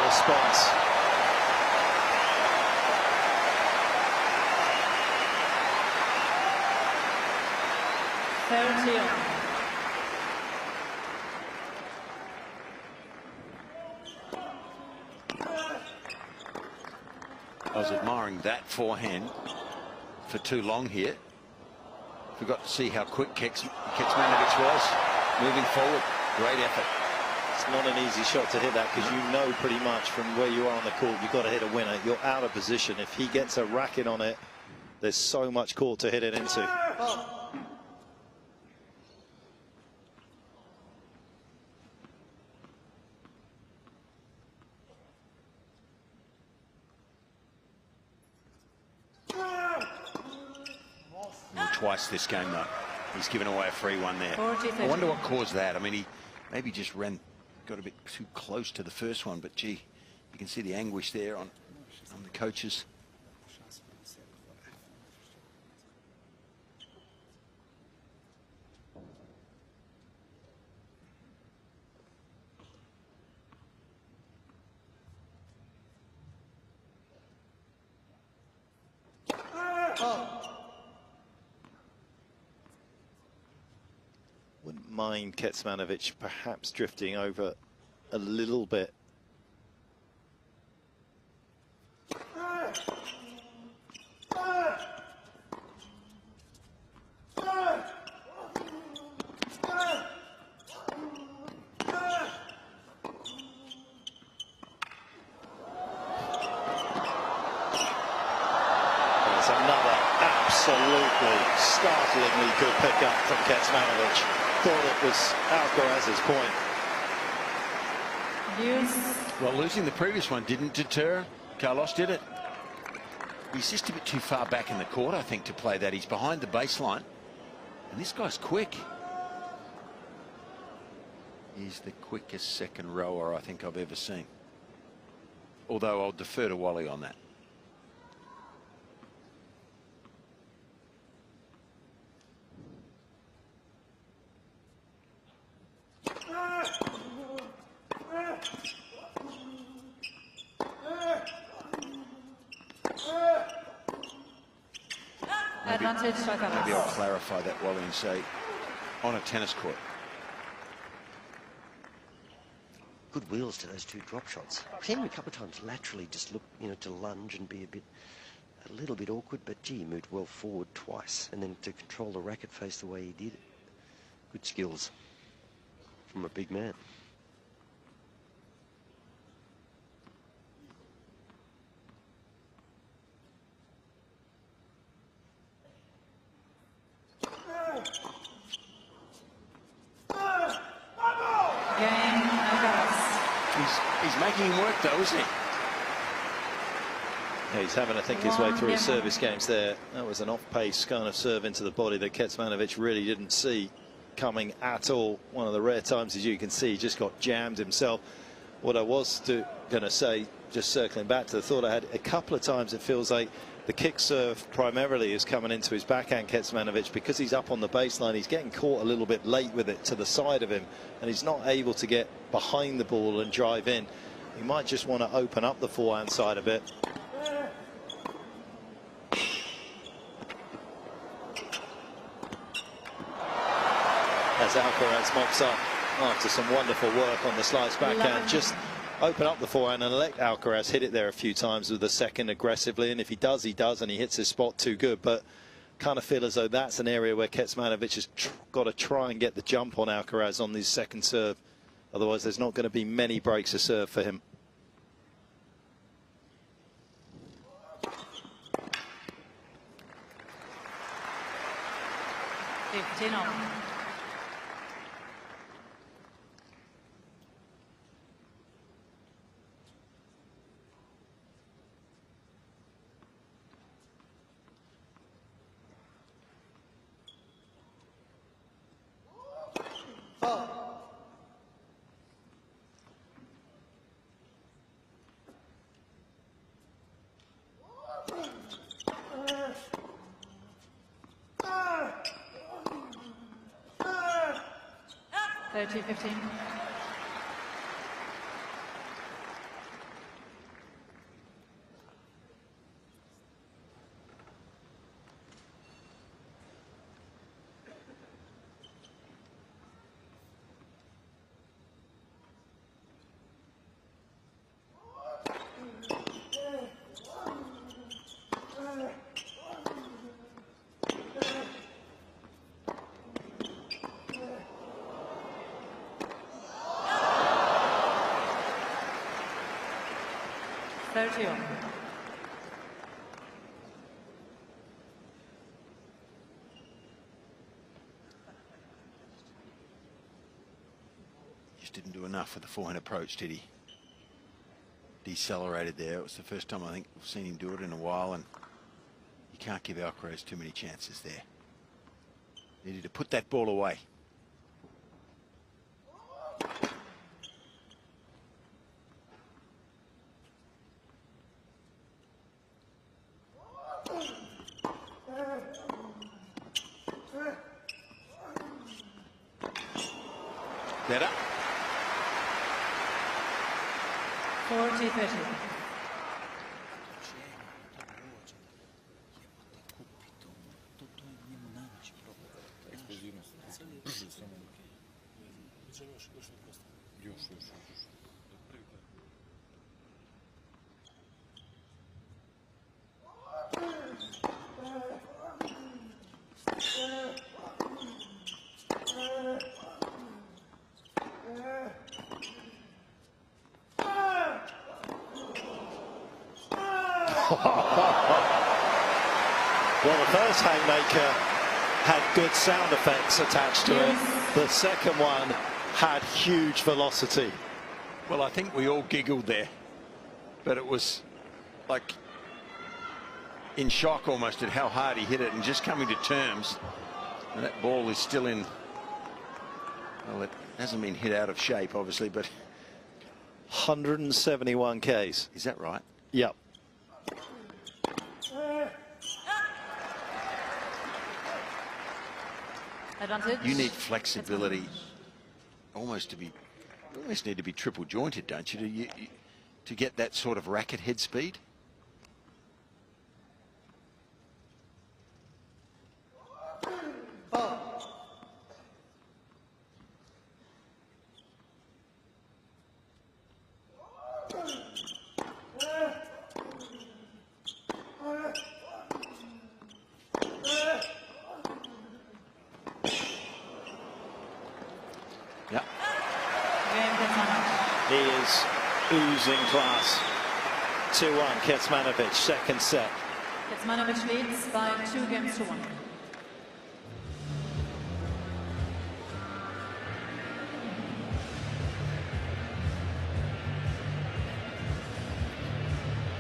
Response. I was admiring that forehand for too long here. Forgot to see how quick Kecmanovic was moving forward. Great effort. It's not an easy shot to hit that because you know pretty much from where you are on the court you've got to hit a winner. You're out of position. If he gets a racket on it, there's so much court to hit it into. Twice this game, though. He's given away a free one there. I wonder what caused that. I mean, he maybe just got a bit too close to the first one, but gee, you can see the anguish there on the coaches. mind Kecmanovic perhaps drifting over a little bit. Absolutely startlingly good pickup from Kecmanovic. Thought it was Alcaraz's point. Well, losing the previous one didn't deter Carlos, did it? He's just a bit too far back in the court, I think, to play that. He's behind the baseline. And this guy's quick. He's the quickest second rower I think I've ever seen. Although I'll defer to Wally on that. Maybe I'll clarify that, Wally, and say on a tennis court. Good wheels to those two drop shots. I've seen him a couple of times laterally just look, you know, to lunge and be a little bit awkward, but gee, he moved well forward twice, and then to control the racket face the way he did. Good skills from a big man. He's making him work, though, isn't he? Yeah, he's having to think his way through his service games there. That was an off-pace kind of serve into the body that Kecmanovic really didn't see coming at all. One of the rare times, as you can see, he just got jammed himself. What I was going to say, just circling back to the thought I had, a couple of times it feels like the kick serve primarily is coming into his backhand, Kecmanovic, because he's up on the baseline. He's getting caught a little bit late with it to the side of him, and he's not able to get behind the ball and drive in. He might just want to open up the forehand side a bit. As Alcaraz mops up after some wonderful work on the slice backhand, just open up the forehand and let Alcaraz hit it there a few times with the second aggressively, and if he does, he does, and he hits his spot too good. But kind of feel as though that's an area where Kecmanovic has got to try and get the jump on Alcaraz on his second serve. Otherwise, there's not going to be many breaks of serve for him. $30-15. Just didn't do enough with the forehand approach, did he? Decelerated there. It was the first time I think we've seen him do it in a while, and you can't give Alcaraz too many chances there. Needed to put that ball away. Better. 40-30. Well, the first haymaker had good sound effects attached to it. The second one had huge velocity. Well, I think we all giggled there, but it was like in shock almost at how hard he hit it, and just coming to terms. And that ball is still in. Well, it hasn't been hit out of shape, obviously, but 171 Ks. Is that right? Yep. Advantage. You need flexibility, almost to be. You almost need to be triple jointed, don't you, to get that sort of racket head speed? He is oozing class. 2-1 Kecmanovic, second set. Kecmanovic leads by 2 games to 1.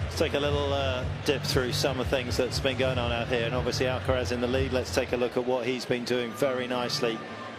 Let's take a little dip through some of the things that's been going on out here, and obviously Alcaraz in the lead. Let's take a look at what he's been doing very nicely,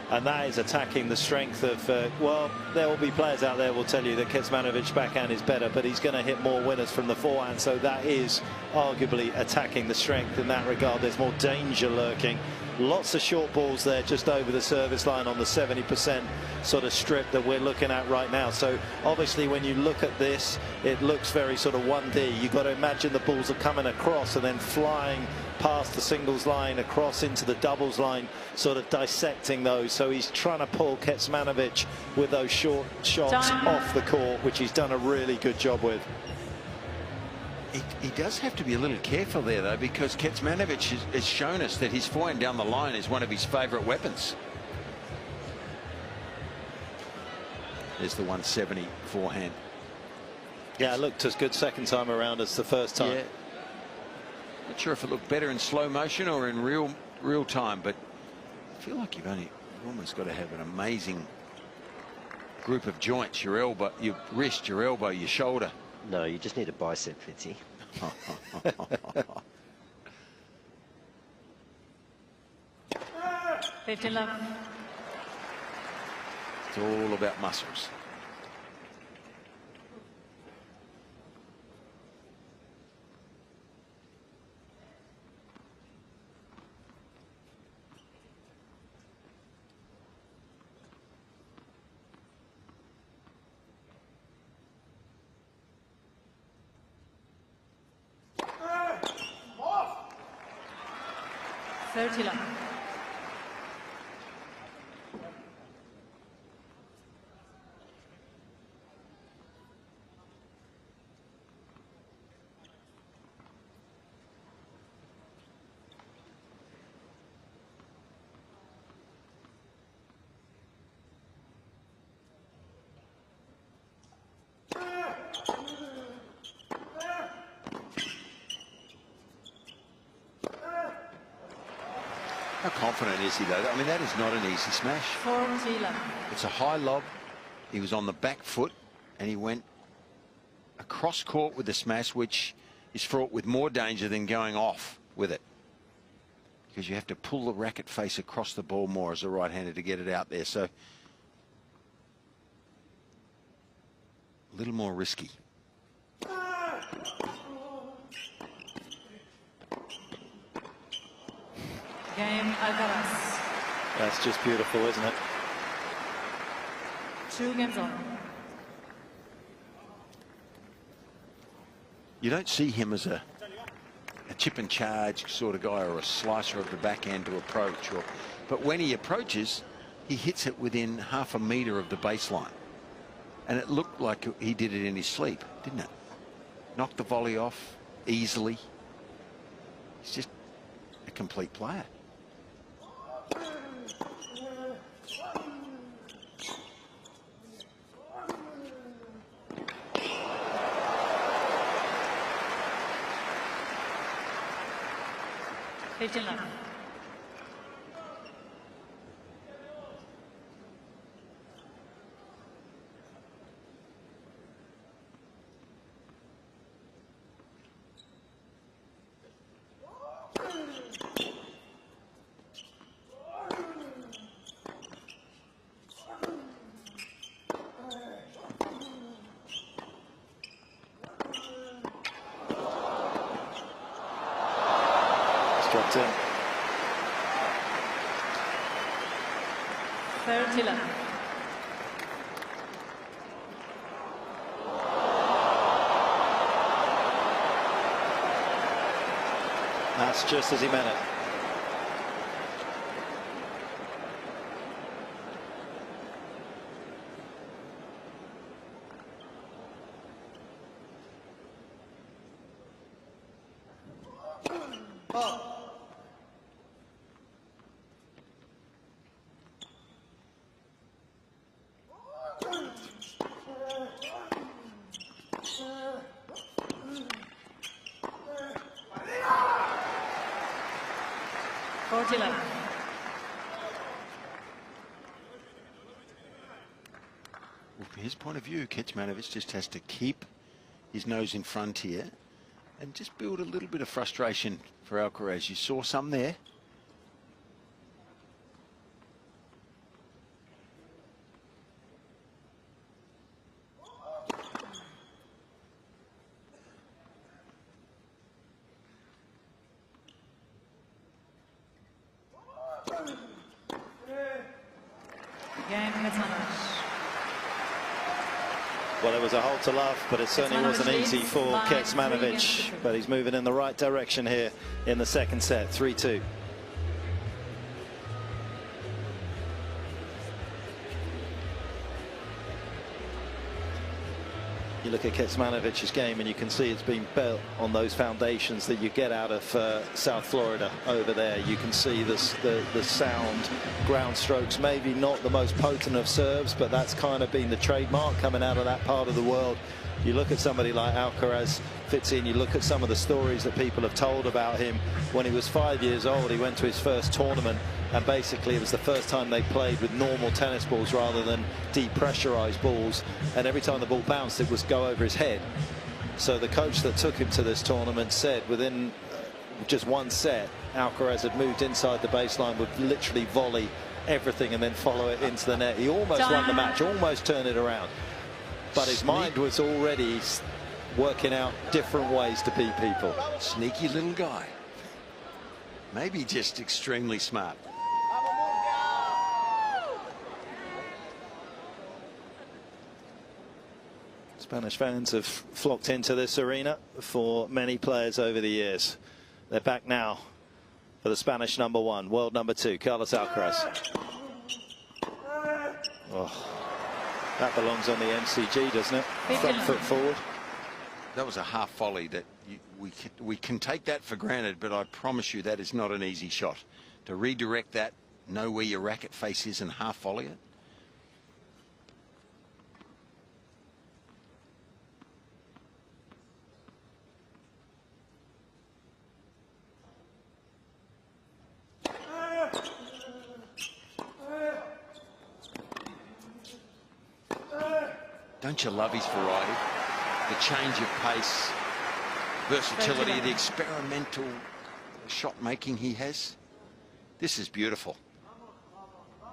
and that is attacking the strength of, well, there will be players out there will tell you that Kecmanovic's backhand is better, but he's going to hit more winners from the forehand, so that is arguably attacking the strength in that regard. There's more danger lurking. Lots of short balls there just over the service line on the 70% sort of strip that we're looking at right now. So obviously when you look at this, it looks very sort of 1D. You've got to imagine the balls are coming across and then flying past the singles line across into the doubles line, sort of dissecting those. So he's trying to pull Kecmanovic with those short shots off the court, which he's done a really good job with. He does have to be a little careful there, though, because Kecmanovic has shown us that his forehand down the line is one of his favourite weapons. There's the 170 forehand. Yeah, it looked as good second time around as the first time. Yeah. Not sure if it looked better in slow motion or in real time, but I feel like you've almost got to have an amazing group of joints. Your elbow, your wrist, your elbow, your shoulder. No, you just need a bicep, Fitzy. 15 love. It's all about muscles. How confident is he, though? I mean, that is not an easy smash. 40 love. It's a high lob. He was on the back foot and he went across court with the smash, which is fraught with more danger than going off with it, because you have to pull the racket face across the ball more as a right-hander to get it out there. So a little more risky. Game Alcaraz. That's just beautiful, isn't it? 2 games on. You don't see him as a chip and charge sort of guy or a slicer of the backhand to approach. But when he approaches, he hits it within half a metre of the baseline. And it looked like he did it in his sleep, didn't it? Knocked the volley off easily. He's just a complete player. Dropped in. That's just as he meant it. Well, from his point of view, Kecmanovic just has to keep his nose in front here and just build a little bit of frustration for Alcaraz. You saw some there. Well, it was a hole to love, but it certainly wasn't easy for Kecmanovic. But he's moving in the right direction here in the second set, 3-2. You look at Kecmanovic's game and you can see it's been built on those foundations that you get out of South Florida over there. You can see the sound ground strokes, maybe not the most potent of serves, but that's kind of been the trademark coming out of that part of the world. You look at somebody like Alcaraz fits in, you look at some of the stories that people have told about him. When he was 5 years old, he went to his first tournament, and basically it was the first time they played with normal tennis balls rather than depressurized balls, and every time the ball bounced it was go over his head. So the coach that took him to this tournament said within just one set, Alcaraz had moved inside the baseline, would literally volley everything and then follow it into the net. He almost won the match, almost turned it around, but his mind was already working out different ways to beat people. Sneaky little guy. Maybe just extremely smart. Spanish fans have flocked into this arena for many players over the years. They're back now for the Spanish #1, world #2, Carlos Alcaraz. Oh, that belongs on the MCG, doesn't it? Front foot forward. That was a half volley that we can take that for granted, but I promise you that is not an easy shot. To redirect that, know where your racket face is and half volley it. Don't you love his variety? The change of pace, versatility, the experimental shot making he has. This is beautiful.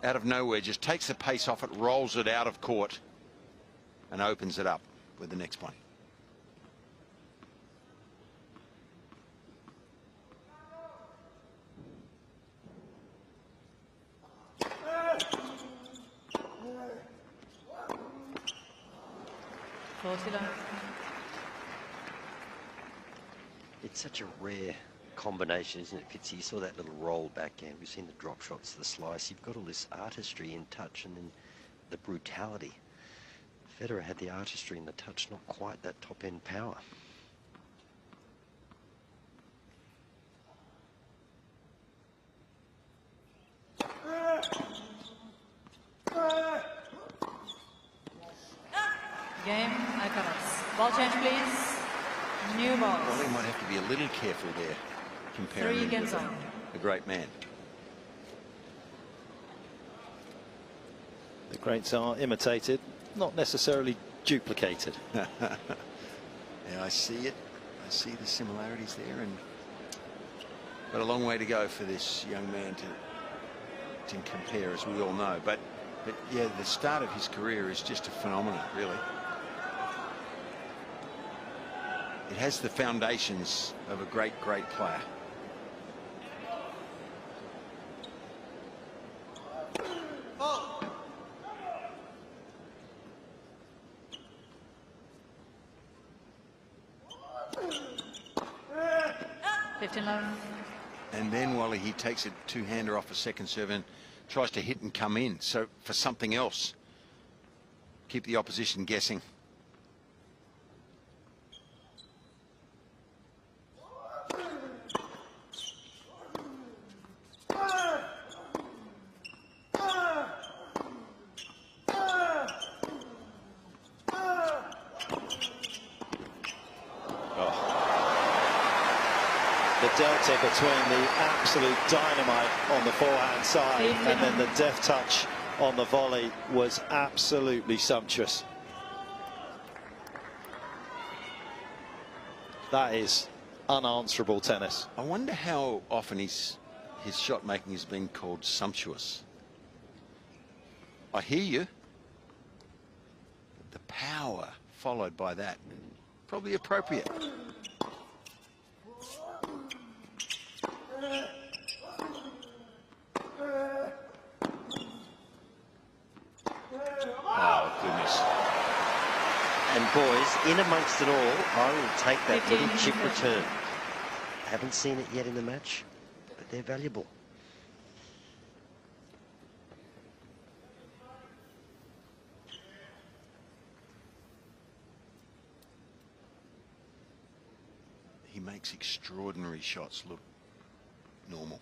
Out of nowhere, just takes the pace off it, rolls it out of court and opens it up with the next one. It's such a rare combination, isn't it, Fitzy? You saw that little roll backhand. We've seen the drop shots, the slice. You've got all this artistry in touch and then the brutality. Federer had the artistry and the touch, not quite that top-end power. Game, Alcaraz. Ball change, please. New ball. Well, he might have to be a little careful there, comparing him with a great man. The greats are imitated, not necessarily duplicated. Yeah, I see it. I see the similarities there, and got a long way to go for this young man to compare, as we all know. But yeah, the start of his career is just a phenomenon, really. It has the foundations of a great, great player. Oh. 15-11. And then Wally, he takes a two-hander off a second serve and tries to hit and come in. So for something else, keep the opposition guessing. The delta between the absolute dynamite on the forehand side and then the deft touch on the volley was absolutely sumptuous. That is unanswerable tennis. I wonder how often his shot making has been called sumptuous. I hear you. The power followed by that, probably appropriate. Oh, goodness. And boys, in amongst it all, I will take that little chip return. Haven't seen it yet in the match, but they're valuable. He makes extraordinary shots look normal.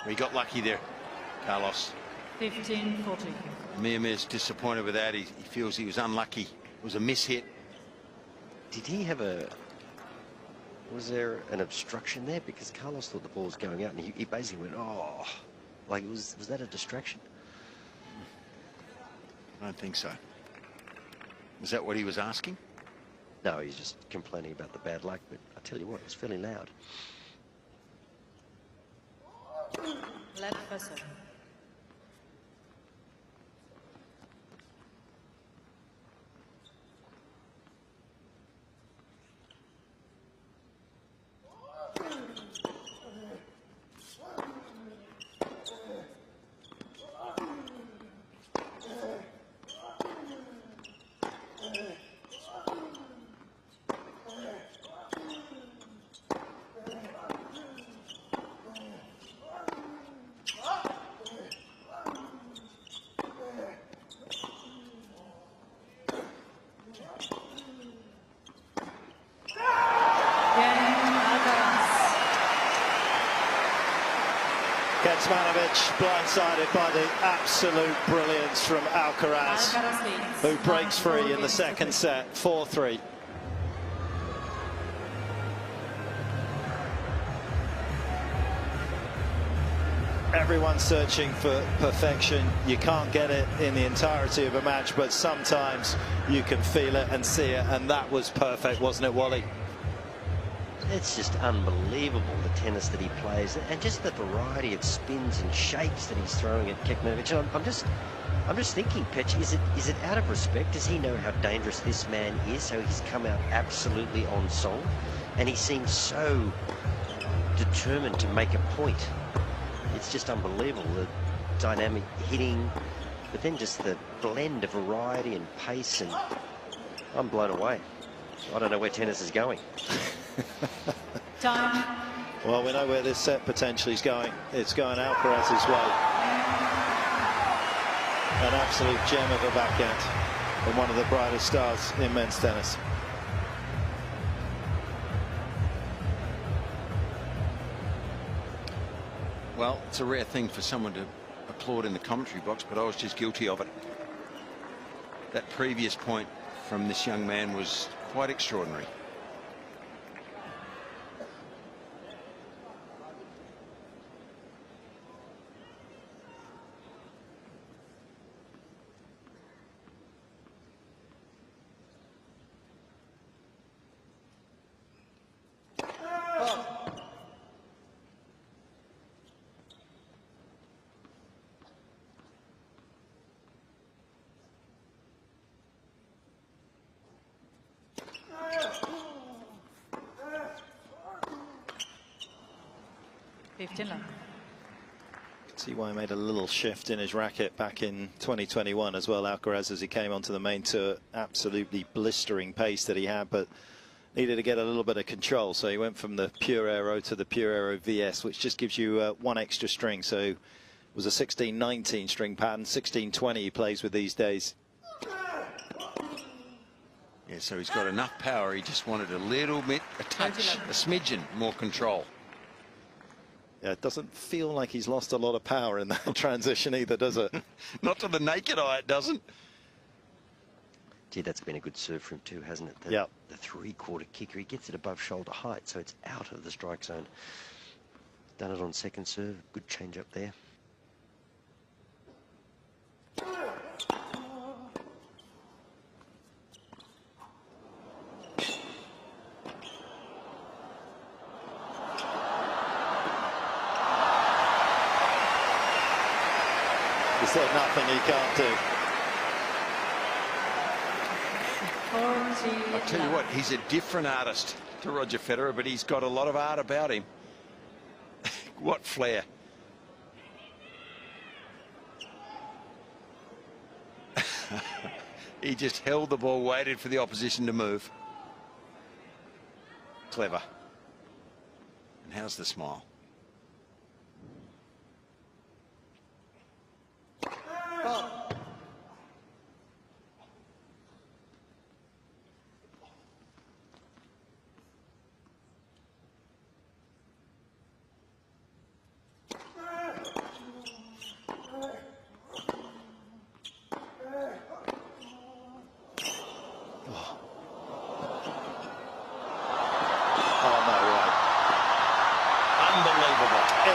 We got lucky there, Carlos. 15-14. Miamir's disappointed with that. He feels he was unlucky. It was a mishit. Did he have a... Was there an obstruction there? Because Carlos thought the ball was going out, and he basically went, oh. Like, was that a distraction? I don't think so. Was that what he was asking? No, he's just complaining about the bad luck, but I tell you what, it was fairly loud. Left for 7. Kecmanovic blindsided by the absolute brilliance from Alcaraz, who breaks free in the second set, 4-3. Everyone's searching for perfection. You can't get it in the entirety of a match, but sometimes you can feel it and see it, and that was perfect, wasn't it, Wally? It's just unbelievable, the tennis that he plays, and just the variety of spins and shapes that he's throwing at Kecmanovic. And I'm just thinking, Petch, is it out of respect? Does he know how dangerous this man is, so he's come out absolutely on song? and he seems so determined to make a point. It's just unbelievable, the dynamic hitting, but then just the blend of variety and pace, and I'm blown away. I don't know where tennis is going. Time. Well, we know where this set potentially is going. It's going Alcaraz's way. An absolute gem of a backhand and one of the brightest stars in men's tennis. Well, it's a rare thing for someone to applaud in the commentary box, but I was just guilty of it. That previous point from this young man was quite extraordinary. See why he made a little shift in his racket back in 2021 as well, Alcaraz, as he came onto the main tour. Absolutely blistering pace that he had, but needed to get a little bit of control, so he went from the Pure Aero to the Pure Aero VS, which just gives you one extra string. So it was a 16-19 string pattern. 16-20 he plays with these days. Yeah, so he's got enough power. He just wanted a little bit, a touch, a smidgen more control. Yeah, it doesn't feel like he's lost a lot of power in that transition either, does it? Not to the naked eye, it doesn't. Gee, that's been a good serve for him too, hasn't it? Yeah. The three-quarter kicker, he gets it above shoulder height, so it's out of the strike zone. Done it on second serve. Good change up there. Is there nothing he can't do? I'll tell you what, he's a different artist to Roger Federer, but he's got a lot of art about him. What flair. He just held the ball, waited for the opposition to move. Clever. And how's the smile?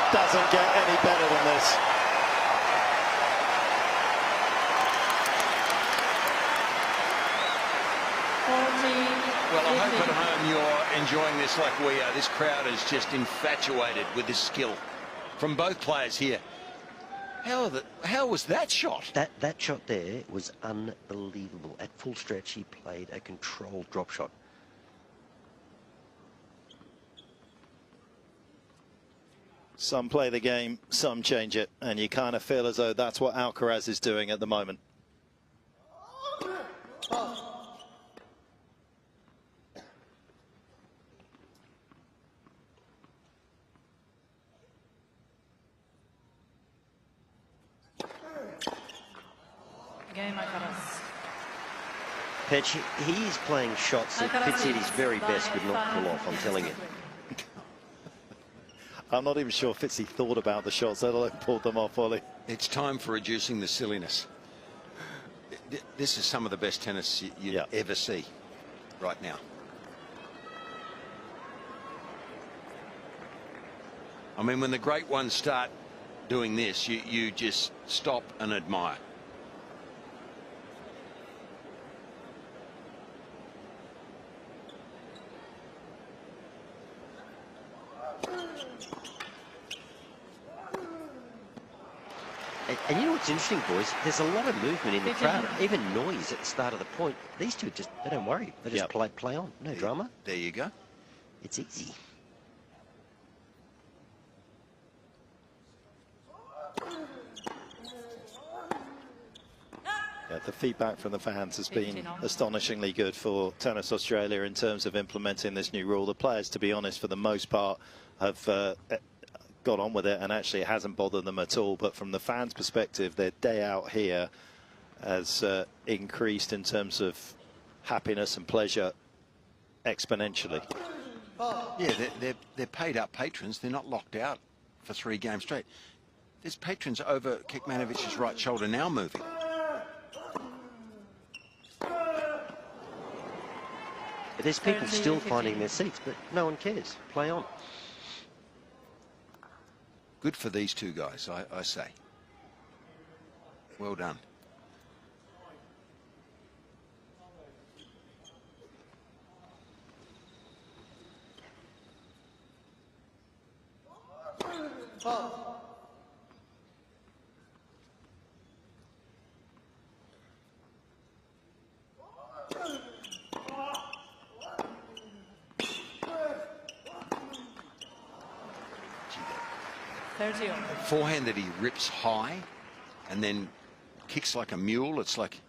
Doesn't get any better than this. Well, I hope at home you're enjoying this like we are. This crowd is just infatuated with this skill from both players here. How was that shot? That shot there was unbelievable. At full stretch, he played a controlled drop shot. Some play the game, some change it, and you kind of feel as though that's what Alcaraz is doing at the moment. Game, Alcaraz. Petch, he's playing shots that Fitz at his very best could not pull off, I'm telling you. I'm not even sure Fitzy thought about the shots, let alone pulled them off, Ollie. It's time for reducing the silliness. This is some of the best tennis you'd ever see right now. I mean, when the great ones start doing this, you just stop and admire. And you know what's interesting, boys? There's a lot of movement in the crowd, even noise at the start of the point. These two just, they don't worry. They just play on. No drama. There you go. it's easy. Yeah, the feedback from the fans has been astonishingly good for Tennis Australia in terms of implementing this new rule. The players, to be honest, for the most part, have got on with it, and actually it hasn't bothered them at all. But from the fans' perspective, their day out here has increased in terms of happiness and pleasure exponentially. Yeah, they're paid up patrons. They're not locked out for 3 games straight. There's patrons over Kecmanovic's right shoulder now moving. There's people still finding their seats, but no one cares. Play on. Good for these two guys, I say. Well done. Forehand that he rips high and then kicks like a mule. It's like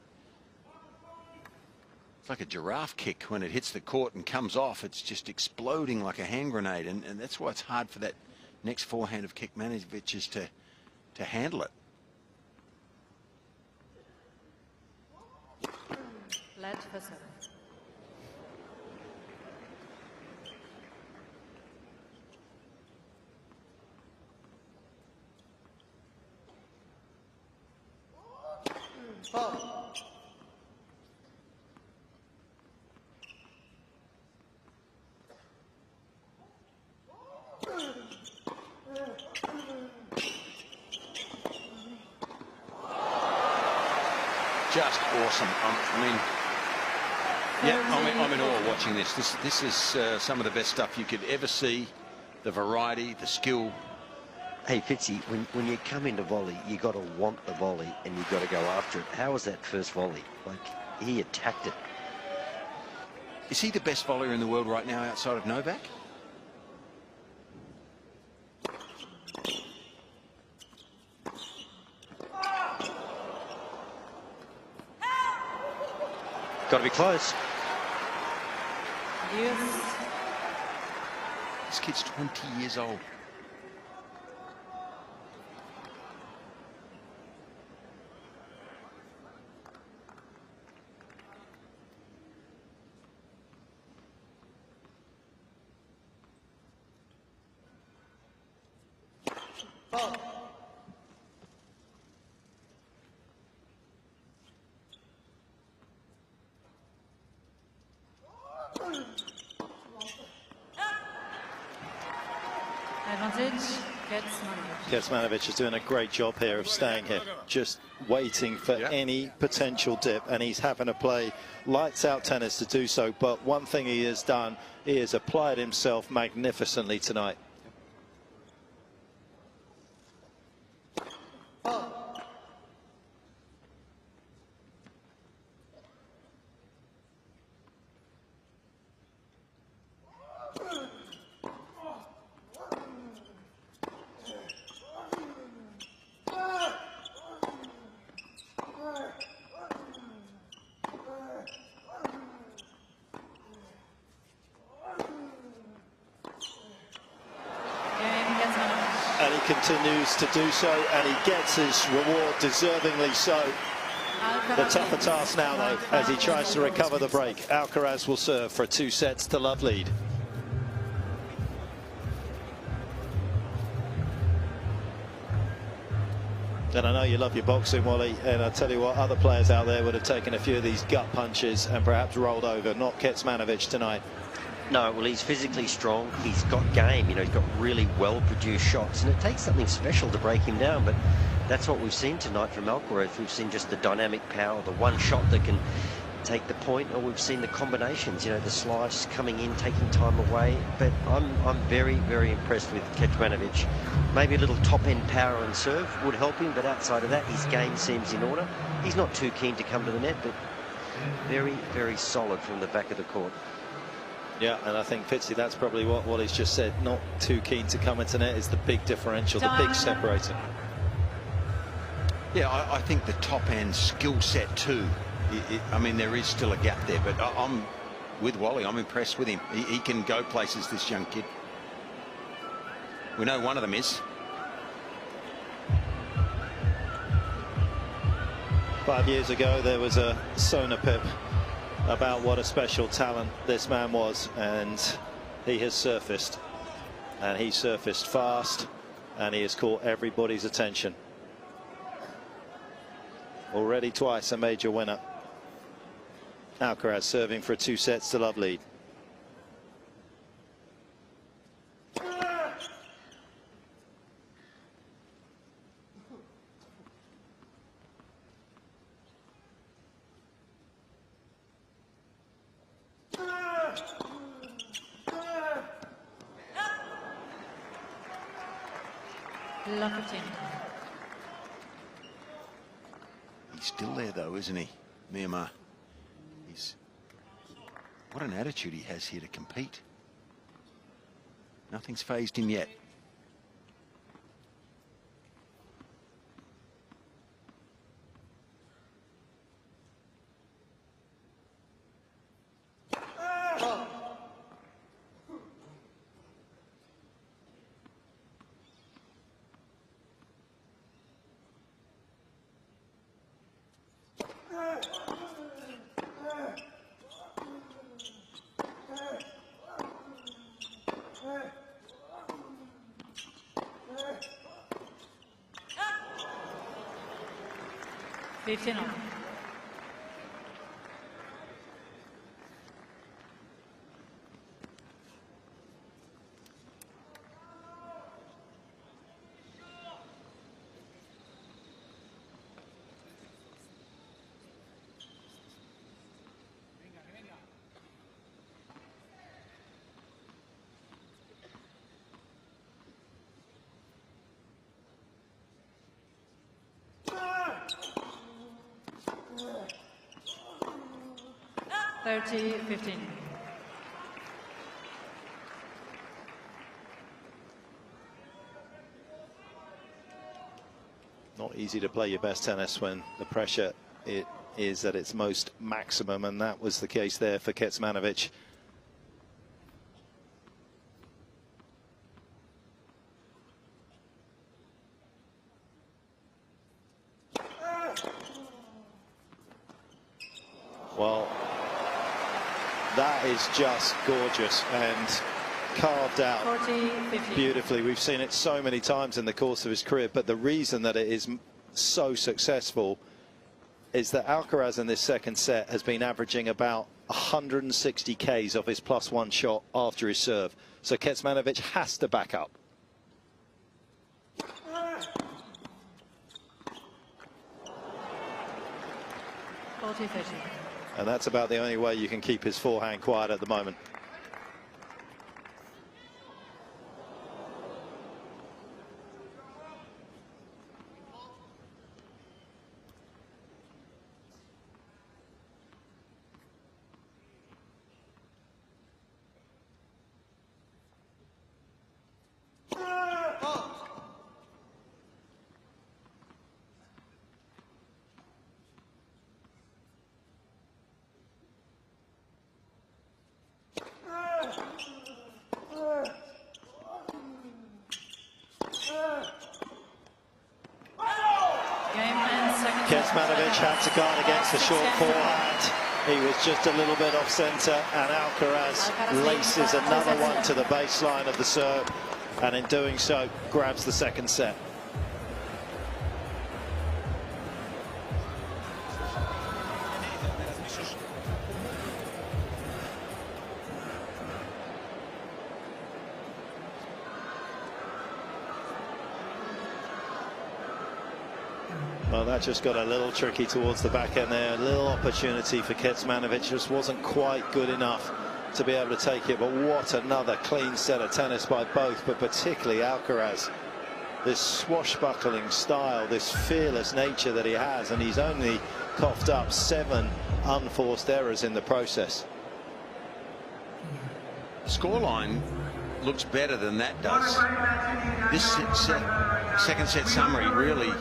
a giraffe kick when it hits the court and comes off. It's just exploding like a hand grenade, and that's why it's hard for that next forehand of Kecmanovic's to handle it. Led for 7. Just awesome. I mean, yeah, I'm in awe watching this. This is some of the best stuff you could ever see. The variety, the skill. Hey, Fitzy, when you come into volley, you got to want the volley and you got to go after it. How was that first volley? Like, he attacked it. Is he the best volleyer in the world right now outside of Novak? Got to be close. Yes. This kid's 20 years old. Advantage, Kecmanovic is doing a great job here of staying here, just waiting for any potential dip, and he's having to play lights out tennis to do so. But one thing he has done, he has applied himself magnificently tonight. And he continues to do so, and he gets his reward, deservingly so. The tougher task now, though, as he tries to recover the break. Alcaraz will serve for a 2-sets-to-love lead. And I know you love your boxing, Wally, and I tell you what, other players out there would have taken a few of these gut punches and perhaps rolled over. Not Kecmanovic tonight. No, well, he's physically strong. He's got game. You know, he's got really well-produced shots, and it takes something special to break him down. But that's what we've seen tonight from Alcaraz. We've seen just the dynamic power, the one shot that can take the point, or we've seen the combinations. You know, the slice coming in, taking time away. But I'm very, very impressed with Kecmanovic. Maybe a little top-end power and serve would help him, but outside of that, his game seems in order. He's not too keen to come to the net, but very, very solid from the back of the court. Yeah, and I think, Fitzy, that's probably what he's just said. Not too keen to come into net is the big differential, the big separator. Yeah, I think the top end skill set too. I mean, there is still a gap there, but I'm with Wally. I'm impressed with him. He can go places, this young kid. We know one of them is. 5 years ago, there was a Sona pip about what a special talent this man was, and he has surfaced, and he surfaced fast, and he has caught everybody's attention. Already twice a major winner. Alcaraz serving for a 2-sets-to-love lead. He's still there though, isn't he, Myanmar? What an attitude he has here to compete. Nothing's fazed him yet. (30-15). Not easy to play your best tennis when the pressure is at its most maximum, and that was the case there for Kecmanovic. Well, that is just gorgeous and carved out 40-15. beautifully. We've seen it so many times in the course of his career, but the reason that it is so successful is that Alcaraz in this second set has been averaging about 160 Ks off his +1 shot after his serve. So Kecmanovic has to back up. And that's about the only way you can keep his forehand quiet at the moment. Kecmanovic had to guard against the short forehand. He was just a little bit off centre, and Alcaraz laces another one to the baseline of the serve, and in doing so grabs the second set. Well, that just got a little tricky towards the back end there. A little opportunity for Kecmanovic, just wasn't quite good enough to be able to take it. But what another clean set of tennis by both, but particularly Alcaraz. This swashbuckling style, this fearless nature that he has, and he's only coughed up 7 unforced errors in the process. scoreline looks better than that does. This second set summary really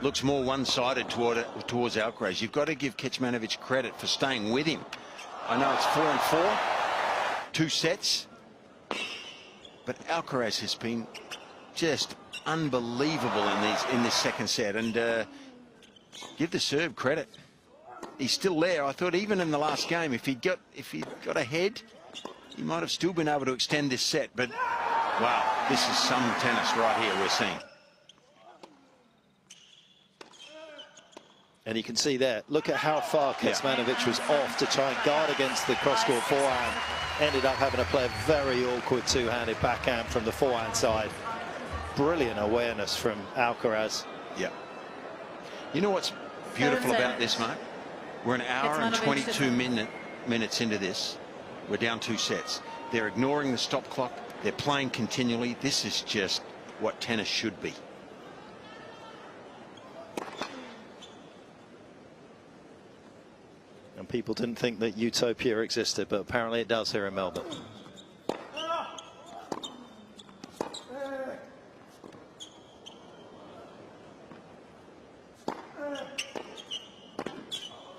looks more one-sided towards Alcaraz. You've got to give Kecmanovic credit for staying with him. I know it's 4-4, 2 sets, but Alcaraz has been just unbelievable in this second set, and give the serve credit. He's still there. I thought even in the last game, if he'd got ahead, he might have still been able to extend this set. But wow, this is some tennis right here we're seeing. And you can see there, look at how far Kecmanovic was off to try and guard against the cross-court forehand. Ended up having to play a very awkward two-handed backhand from the forehand side. Brilliant awareness from Alcaraz. Yeah. You know what's beautiful about this, Mark? We're an hour and 22 minutes into this. We're down 2 sets. They're ignoring the stop clock. They're playing continually. This is just what tennis should be. And people didn't think that utopia existed, but apparently it does here in Melbourne.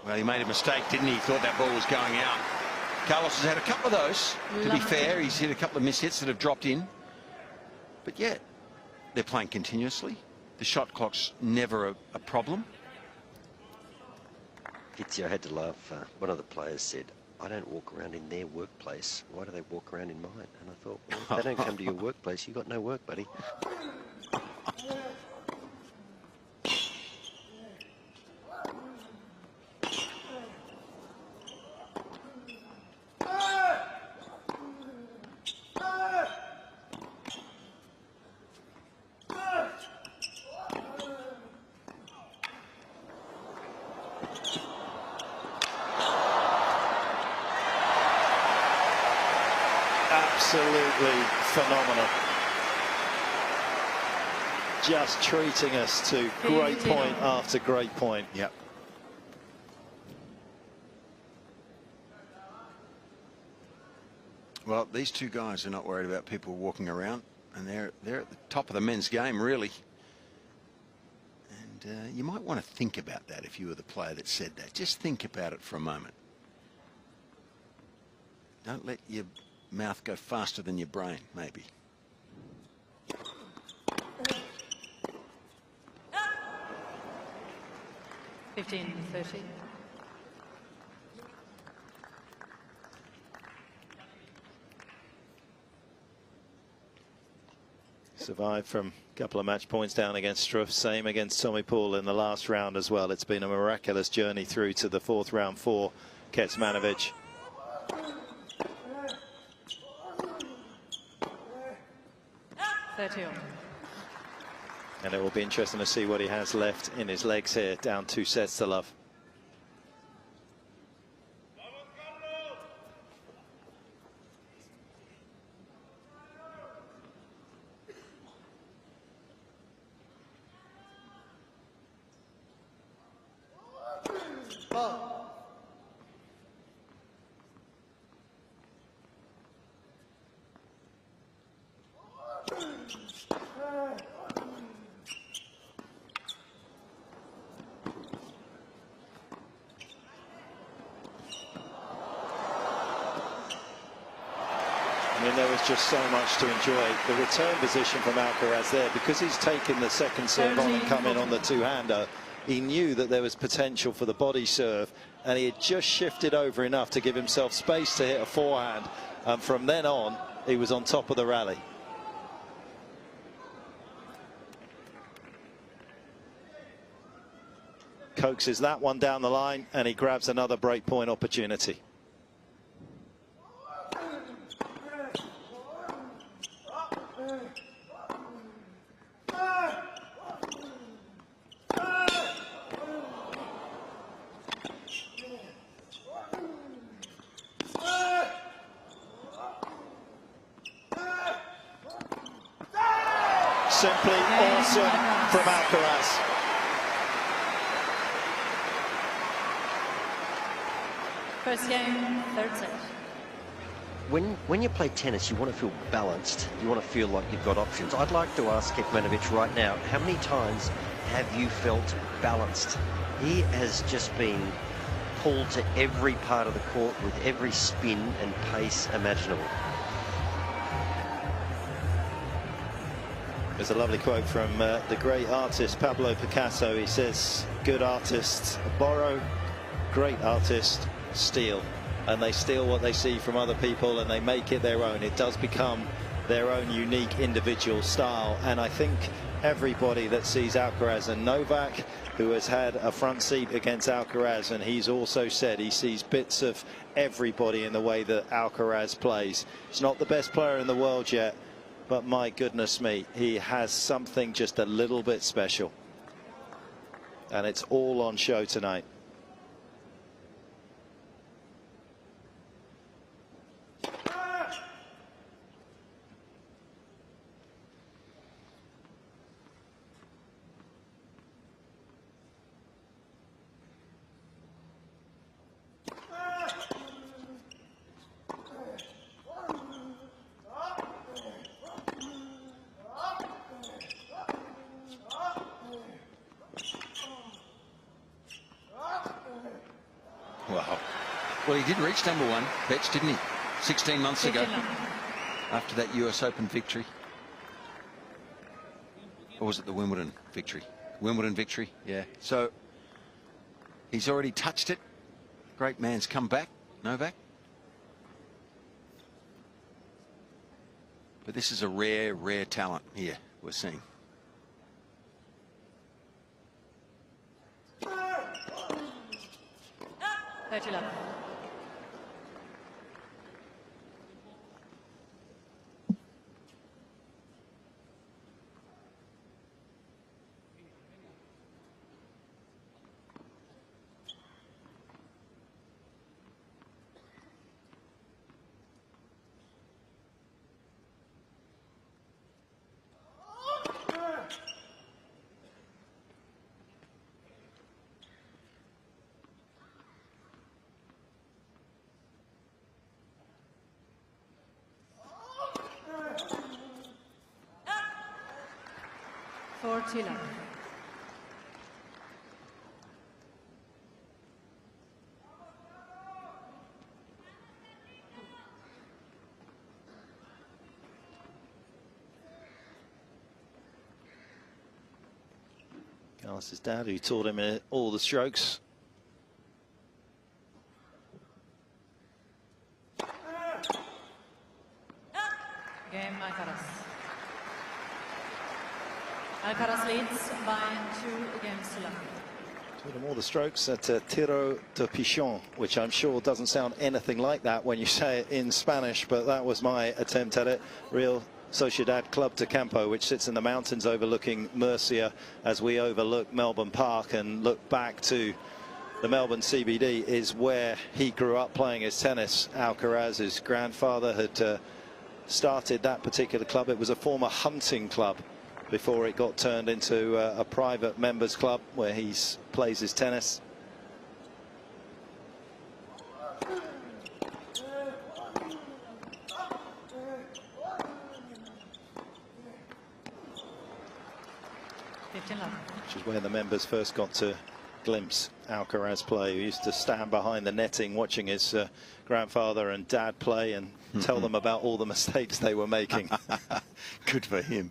Well, he made a mistake, didn't he? He thought that ball was going out. Carlos has had a couple of those, to be fair. He's hit a couple of mishits that have dropped in. But yeah, they're playing continuously. The shot clock's never a problem. I had to laugh. One of the players said, I don't walk around in their workplace. Why do they walk around in mine? And I thought, well, if they don't come to your workplace, you've got no work, buddy. Absolutely phenomenal. Just treating us to great point after great point. Yep. Well, these two guys are not worried about people walking around, and they're at the top of the men's game, really. And you might want to think about that if you were the player that said that. Just think about it for a moment. Don't let your mouth go faster than your brain, maybe. $15-30. Survived from a couple of match points down against Struff. Same against Tommy Paul in the last round as well. It's been a miraculous journey through to the 4th round for Kecmanovic. And it will be interesting to see what he has left in his legs here, down 2 sets to love. I mean, there was just so much to enjoy. The return position from Alcaraz there, because he's taken the second serve on and come in on the two-hander, he knew that there was potential for the body serve, and he had just shifted over enough to give himself space to hit a forehand. And from then on, he was on top of the rally. Coaxes that one down the line, and he grabs another breakpoint opportunity. Simply awesome from Alcaraz. First game, 3rd set. when you play tennis, you want to feel balanced. You want to feel like you've got options. I'd like to ask Kecmanovic right now, how many times have you felt balanced? He has just been pulled to every part of the court with every spin and pace imaginable. There's a lovely quote from the great artist Pablo Picasso. He says, good artists borrow, great artists steal. And they steal what they see from other people and they make it their own. It does become their own unique individual style. And I think everybody that sees Alcaraz, and Novak, who has had a front seat against Alcaraz, and he's also said he sees bits of everybody in the way that Alcaraz plays. He's not the best player in the world yet, but my goodness me, he has something just a little bit special. And it's all on show tonight. Wow. Well, he did reach #1, Betch, didn't he? 16 months ago, after that US Open victory. Or was it the Wimbledon victory? Wimbledon victory, yeah. So he's already touched it. Great man's come back, Novak. But this is a rare, rare talent here we're seeing. Fortuna. Carlos's dad, who taught him all the strokes. Game Alcaraz. Alcaraz leads by 2 against 11. Taught him all the strokes at tiro de pichon, which I'm sure doesn't sound anything like that when you say it in Spanish, but that was my attempt at it. Real Sociedad Club de Campo, which sits in the mountains overlooking Murcia as we overlook Melbourne Park and look back to the Melbourne CBD, is where he grew up playing his tennis. Alcaraz, his grandfather, had started that particular club. It was a former hunting club before it got turned into a private members club where he plays his tennis. Which is where the members first got to glimpse Alcaraz play. He used to stand behind the netting watching his grandfather and dad play and tell them about all the mistakes they were making. Good for him.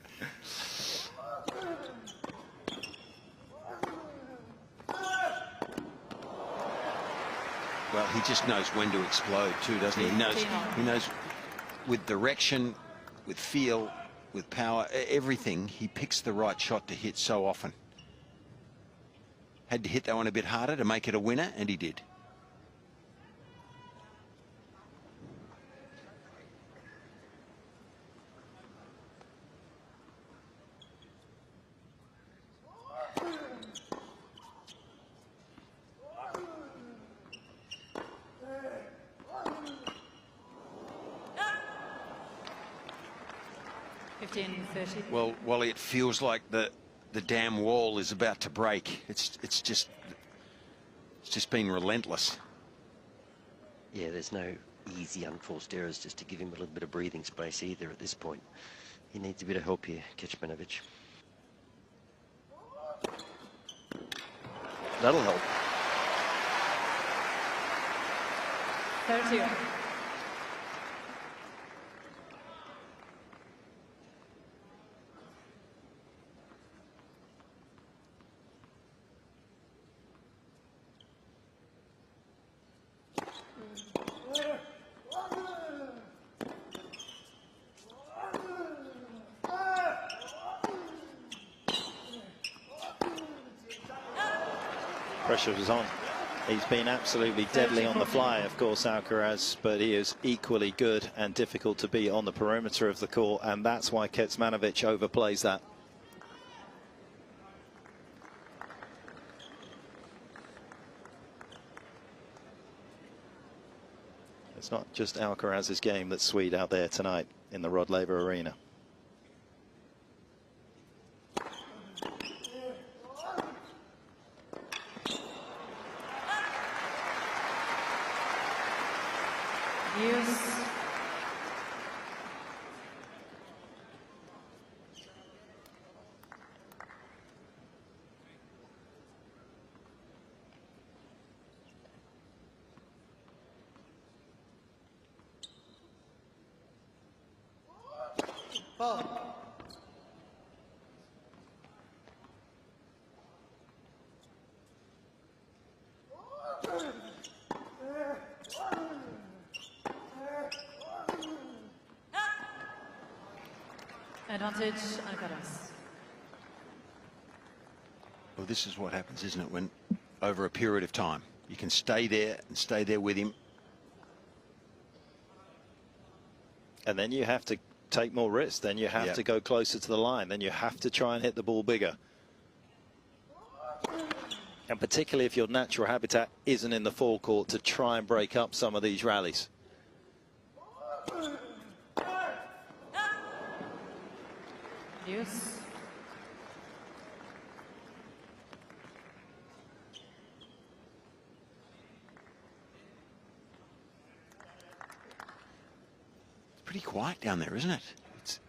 Well, he just knows when to explode too, doesn't he? He knows with direction, with feel, with power, everything. He picks the right shot to hit so often. Had to hit that one a bit harder to make it a winner, and he did. Well, Wally, it feels like the damn wall is about to break. It's just been relentless. Yeah, there's no easy unforced errors just to give him a little bit of breathing space either at this point. He needs a bit of help here, Kecmanovic. That'll help. 30. Pressure was on. He's been absolutely deadly on the fly, of course, Alcaraz, but he is equally good and difficult to beat on the perimeter of the court, and that's why Kecmanovic overplays that. It's not just Alcaraz's game that's sweet out there tonight in the Rod Laver Arena. Advantage, Alcaraz. Well, this is what happens, isn't it, when over a period of time you can stay there and stay there with him. And then you have to take more risks. Then you have to go closer to the line. Then you have to try and hit the ball bigger. And particularly if your natural habitat isn't in the forecourt, to try and break up some of these rallies. Yes. It's pretty quiet down there, isn't it? It's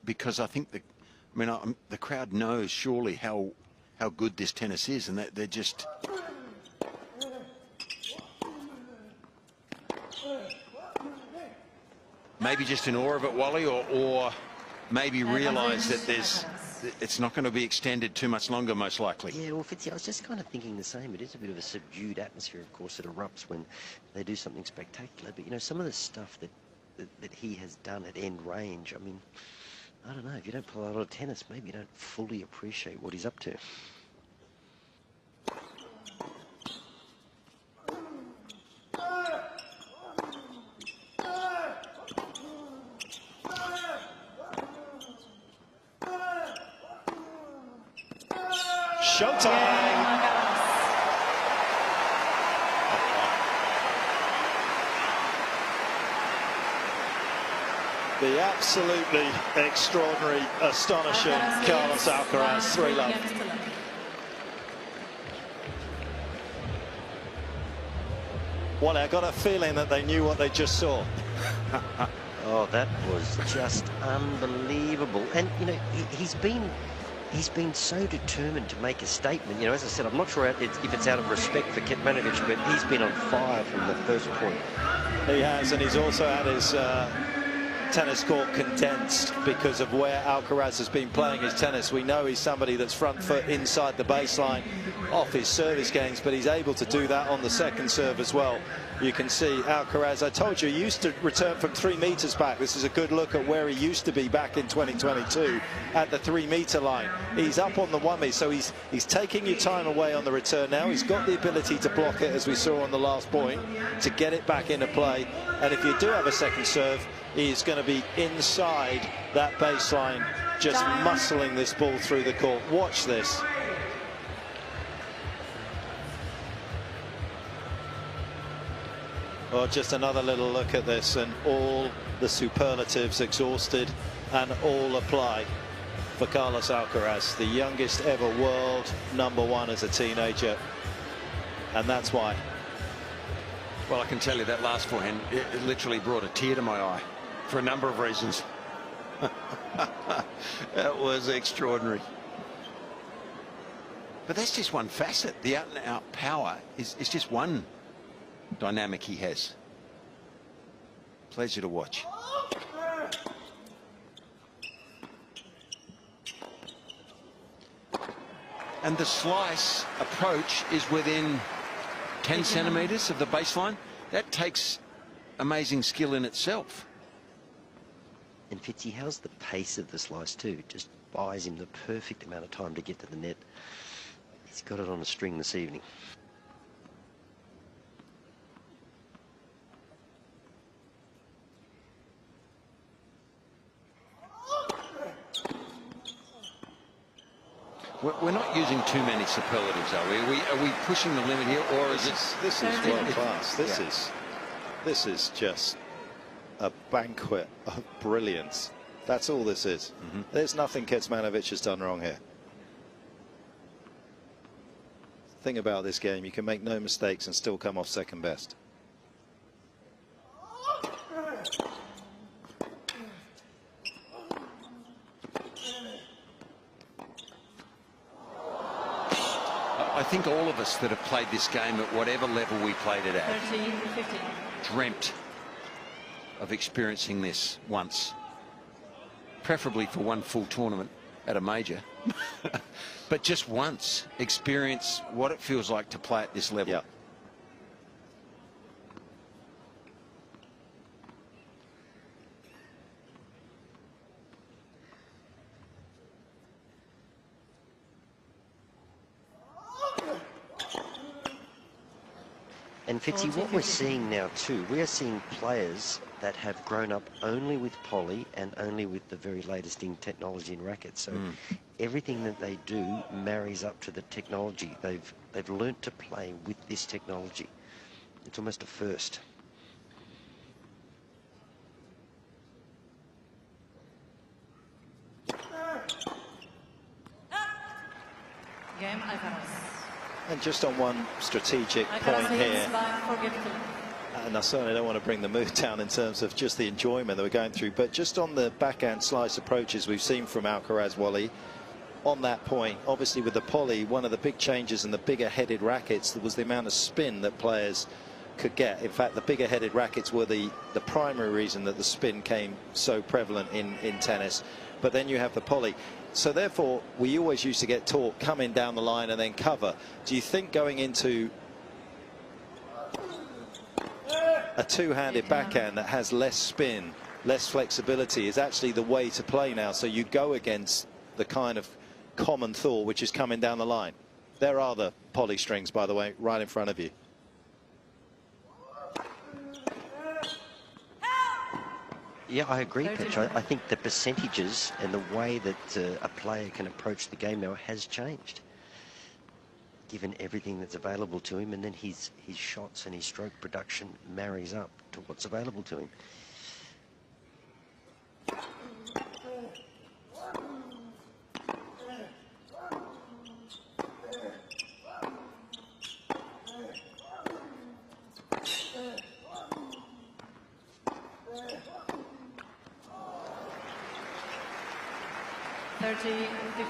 because I think the crowd knows surely how good this tennis is, and they're just. Maybe just in awe of it, Wally, or maybe realise that it's not going to be extended too much longer, most likely. Yeah, well, Fitzy, I was just kind of thinking the same. It is a bit of a subdued atmosphere, of course, that erupts when they do something spectacular. But, you know, some of the stuff that he has done at end range, I mean, I don't know, if you don't play a lot of tennis, maybe you don't fully appreciate what he's up to. Showtime! The absolutely extraordinary, astonishing Carlos Alcaraz, 3-love. Well, I got a feeling that they knew what they just saw. Oh, that was just unbelievable. And, you know, he's been so determined to make a statement. You know, as I said, I'm not sure if it's out of respect for Kecmanovic, but he's been on fire from the first point. He has, and he's also had his tennis court condensed because of where Alcaraz has been playing his tennis. We know he's somebody that's front foot inside the baseline off his service games, but he's able to do that on the second serve as well. You can see Alcaraz, I told you, he used to return from 3 meters back. This is a good look at where he used to be back in 2022 at the 3-meter line. He's up on the 1-meter, so he's taking your time away on the return now. He's got the ability to block it, as we saw on the last point, to get it back into play. And if you do have a second serve, he's going to be inside that baseline, just muscling this ball through the court. Watch this. Well, just another little look at this, and all the superlatives exhausted and all apply for Carlos Alcaraz, the youngest ever world #1 as a teenager. And that's why Well, I can tell you that last forehand, it literally brought a tear to my eye for a number of reasons. That was extraordinary. But that's just one facet. The out-and-out power is just one dynamic he has. Pleasure to watch. And the slice approach is within 10 centimetres of the baseline. That takes amazing skill in itself. And Fitzy, how's the pace of the slice too? Just buys him the perfect amount of time to get to the net. He's got it on a string this evening. We're not using too many superlatives, are we? Are we pushing the limit here, or is it? This is world class. This is just a banquet of brilliance. That's all this is. There's nothing Kecmanovic has done wrong here. The thing about this game, you can make no mistakes and still come off second best. I think all of us that have played this game at whatever level we played it at 13-15. dreamt of experiencing this once, preferably for one full tournament at a major. But just once experience what it feels like to play at this level. Yeah. And Fitzy, what we're seeing now too, we are seeing players that have grown up only with poly and only with the very latest in technology and rackets. So everything that they do marries up to the technology. They've learnt to play with this technology. It's almost a first. Game Alcaraz. And just on one strategic point here, and I certainly don't want to bring the mood down in terms of just the enjoyment that we're going through, but just on the backhand slice approaches we've seen from Alcaraz, Wally, on that point, obviously with the poly, one of the big changes in the bigger headed rackets was the amount of spin that players could get. In fact, the bigger headed rackets were the primary reason that the spin came so prevalent in tennis. But then you have the poly. So therefore, we always used to get taught coming down the line and then cover. Do you think going into a two-handed backhand that has less spin, less flexibility is actually the way to play now? So you go against the kind of common thought which is coming down the line. There are the poly strings, by the way, right in front of you. Yeah, I agree, Petch. I think the percentages and the way that a player can approach the game now has changed, given everything that's available to him, and then his shots and his stroke production marries up to what's available to him.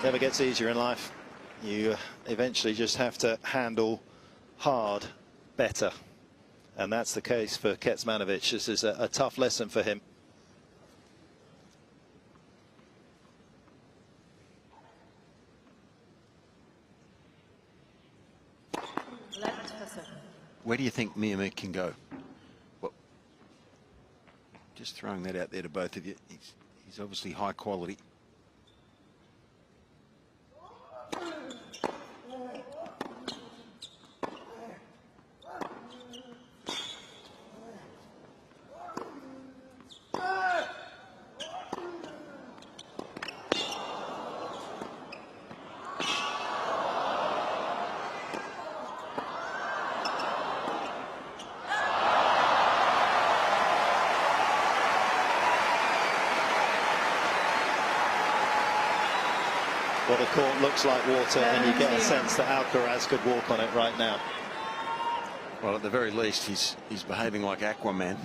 Never gets easier in life. You eventually just have to handle hard better. And that's the case for Kecmanovic. This is a tough lesson for him. Where do you think Mehmet can go? Well, just throwing that out there to both of you. He's obviously high quality. Well, the court looks like water, and you get a sense that Alcaraz could walk on it right now. Well, at the very least, he's behaving like Aquaman.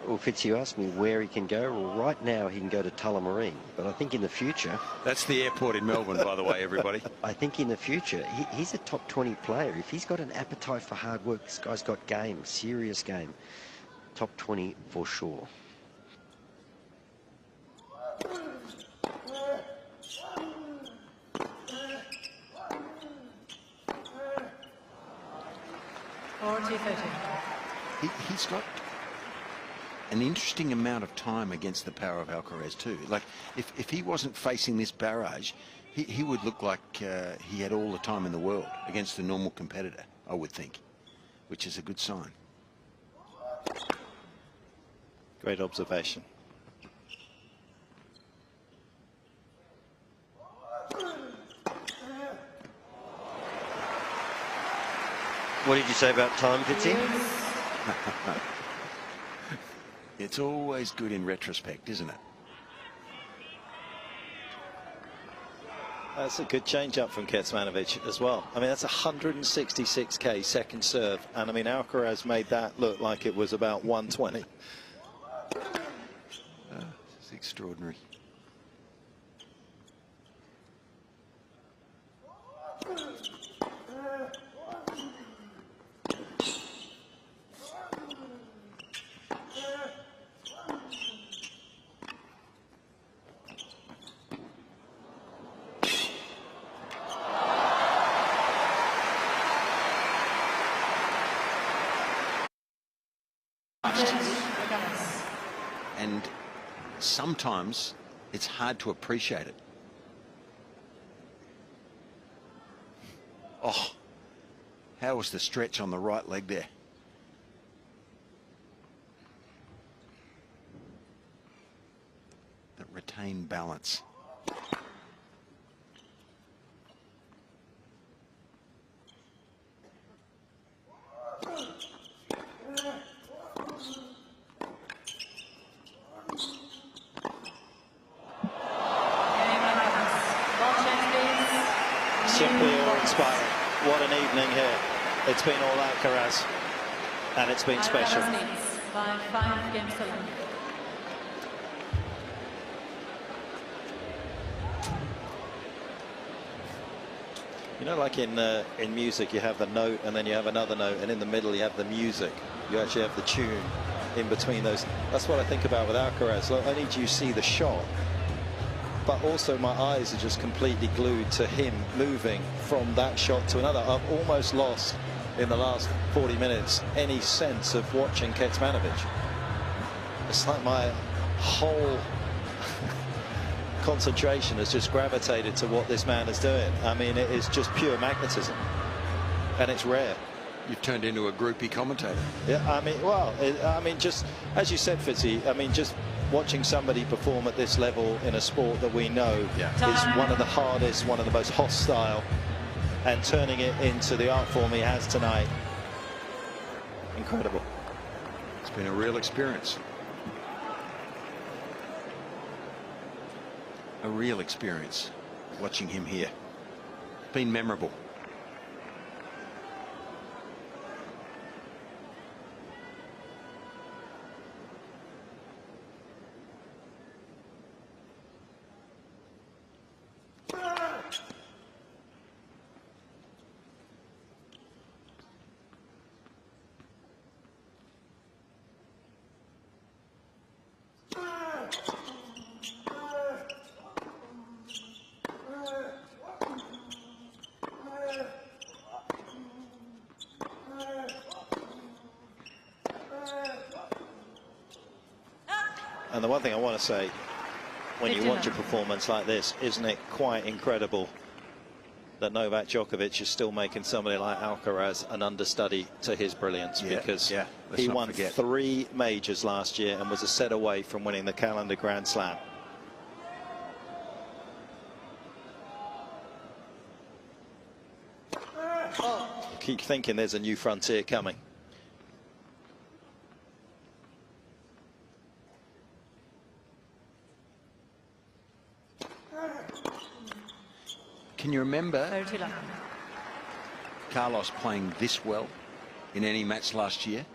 Well, Fitz, you asked me where he can go. Well, right now he can go to Tullamarine, but I think in the future... That's the airport in Melbourne, by the way, everybody. I think in the future, he's a top 20 player. If he's got an appetite for hard work, this guy's got game, serious game. Top 20 for sure. He's got an interesting amount of time against the power of Alcaraz too. Like, if he wasn't facing this barrage, he would look like he had all the time in the world against a normal competitor, I would think, which is a good sign. Great observation. What did you say about time, Fitzy? It's always good in retrospect, isn't it? That's a good change up from Kecmanovic as well. I mean, that's 166k second serve, and I mean Alcaraz made that look like it was about 120. It's extraordinary. And sometimes it's hard to appreciate it. Oh, how was the stretch on the right leg there? That retained balance. Simply awe-inspiring. What an evening here. It's been all Alcaraz, and it's been special. By 5 games to 1. You know, like in music, you have the note and then you have another note, and in the middle you have the music. You actually have the tune in between those. That's what I think about with Alcaraz. Not only do you see the shot, but also my eyes are just completely glued to him moving from that shot to another. I've almost lost in the last 40 minutes any sense of watching Kecmanovic. It's like my whole concentration has just gravitated to what this man is doing. I mean, it is just pure magnetism, and it's rare. You've turned into a groupie commentator. Yeah, I mean, well, I mean, just as you said, Fitzy, I mean, just watching somebody perform at this level in a sport that we know is one of the hardest, one of the most hostile, and turning it into the art form he has tonight, incredible. It's been a real experience. A real experience watching him here. Been memorable. And the one thing I want to say, when you watch a performance like this, isn't it quite incredible that Novak Djokovic is still making somebody like Alcaraz an understudy to his brilliance? Because he won 3 majors last year and was a set away from winning the calendar Grand Slam. Keep thinking there's a new frontier coming. Can you remember Carlos playing this well in any match last year?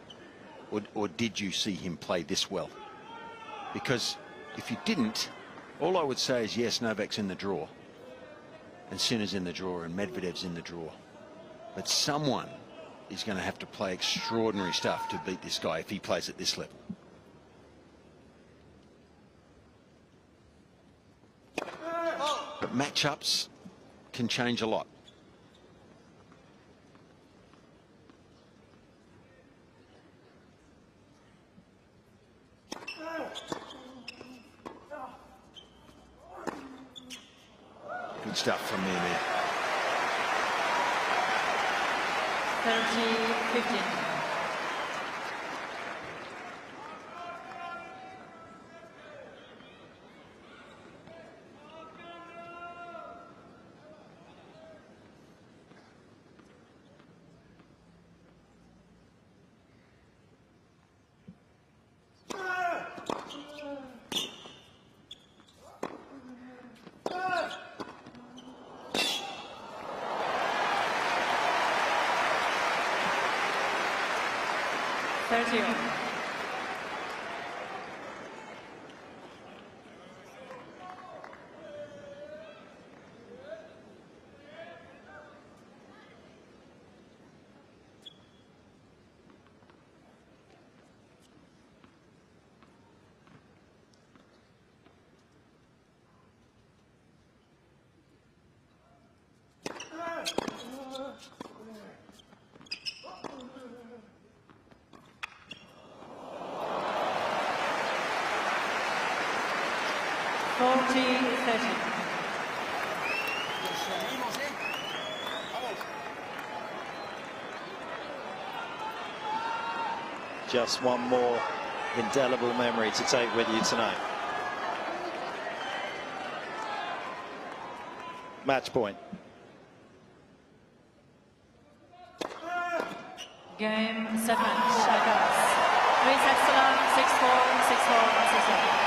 Or did you see him play this well? Because if you didn't, all I would say is, yes, Novak's in the draw, and Sinner's in the draw, and Medvedev's in the draw. But someone is going to have to play extraordinary stuff to beat this guy if he plays at this level. But matchups can change a lot. Good stuff from me there. 30-15. Just one more indelible memory to take with you tonight. Match point. Game 7, Alcaraz. 3 sets to love, 6-4, 6-4, 6-4.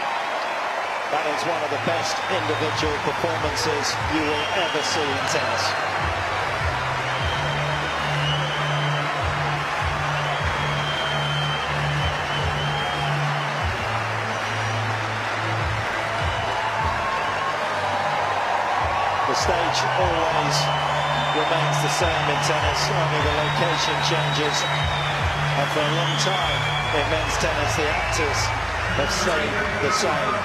That is one of the best individual performances you will ever see in tennis. The stage always remains the same in tennis, only the location changes. And for a long time in men's tennis, the actors have stayed the same.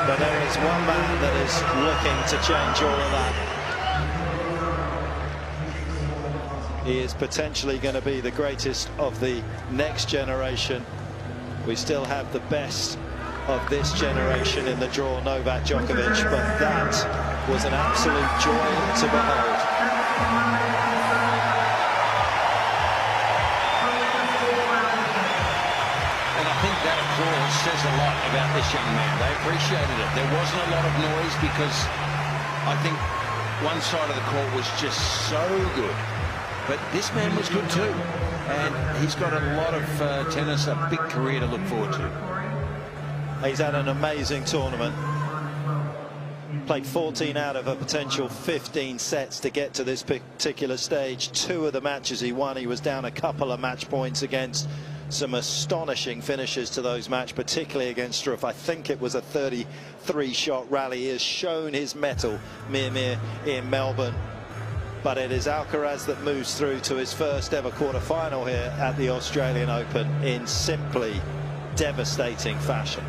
But there is one man that is looking to change all of that. He is potentially going to be the greatest of the next generation. We still have the best of this generation in the draw, Novak Djokovic, but that was an absolute joy to behold. That applause says a lot about this young man. They appreciated it. There wasn't a lot of noise because I think one side of the court was just so good. But this man was good too. And he's got a lot of tennis, a big career to look forward to. He's had an amazing tournament. Played 14 out of a potential 15 sets to get to this particular stage. 2 of the matches he won, he was down a couple of match points against some astonishing finishes to those matches, particularly against Struff. I think it was a 33-shot rally. He has shown his mettle, Mir in Melbourne. But it is Alcaraz that moves through to his first ever quarter-final here at the Australian Open in simply devastating fashion.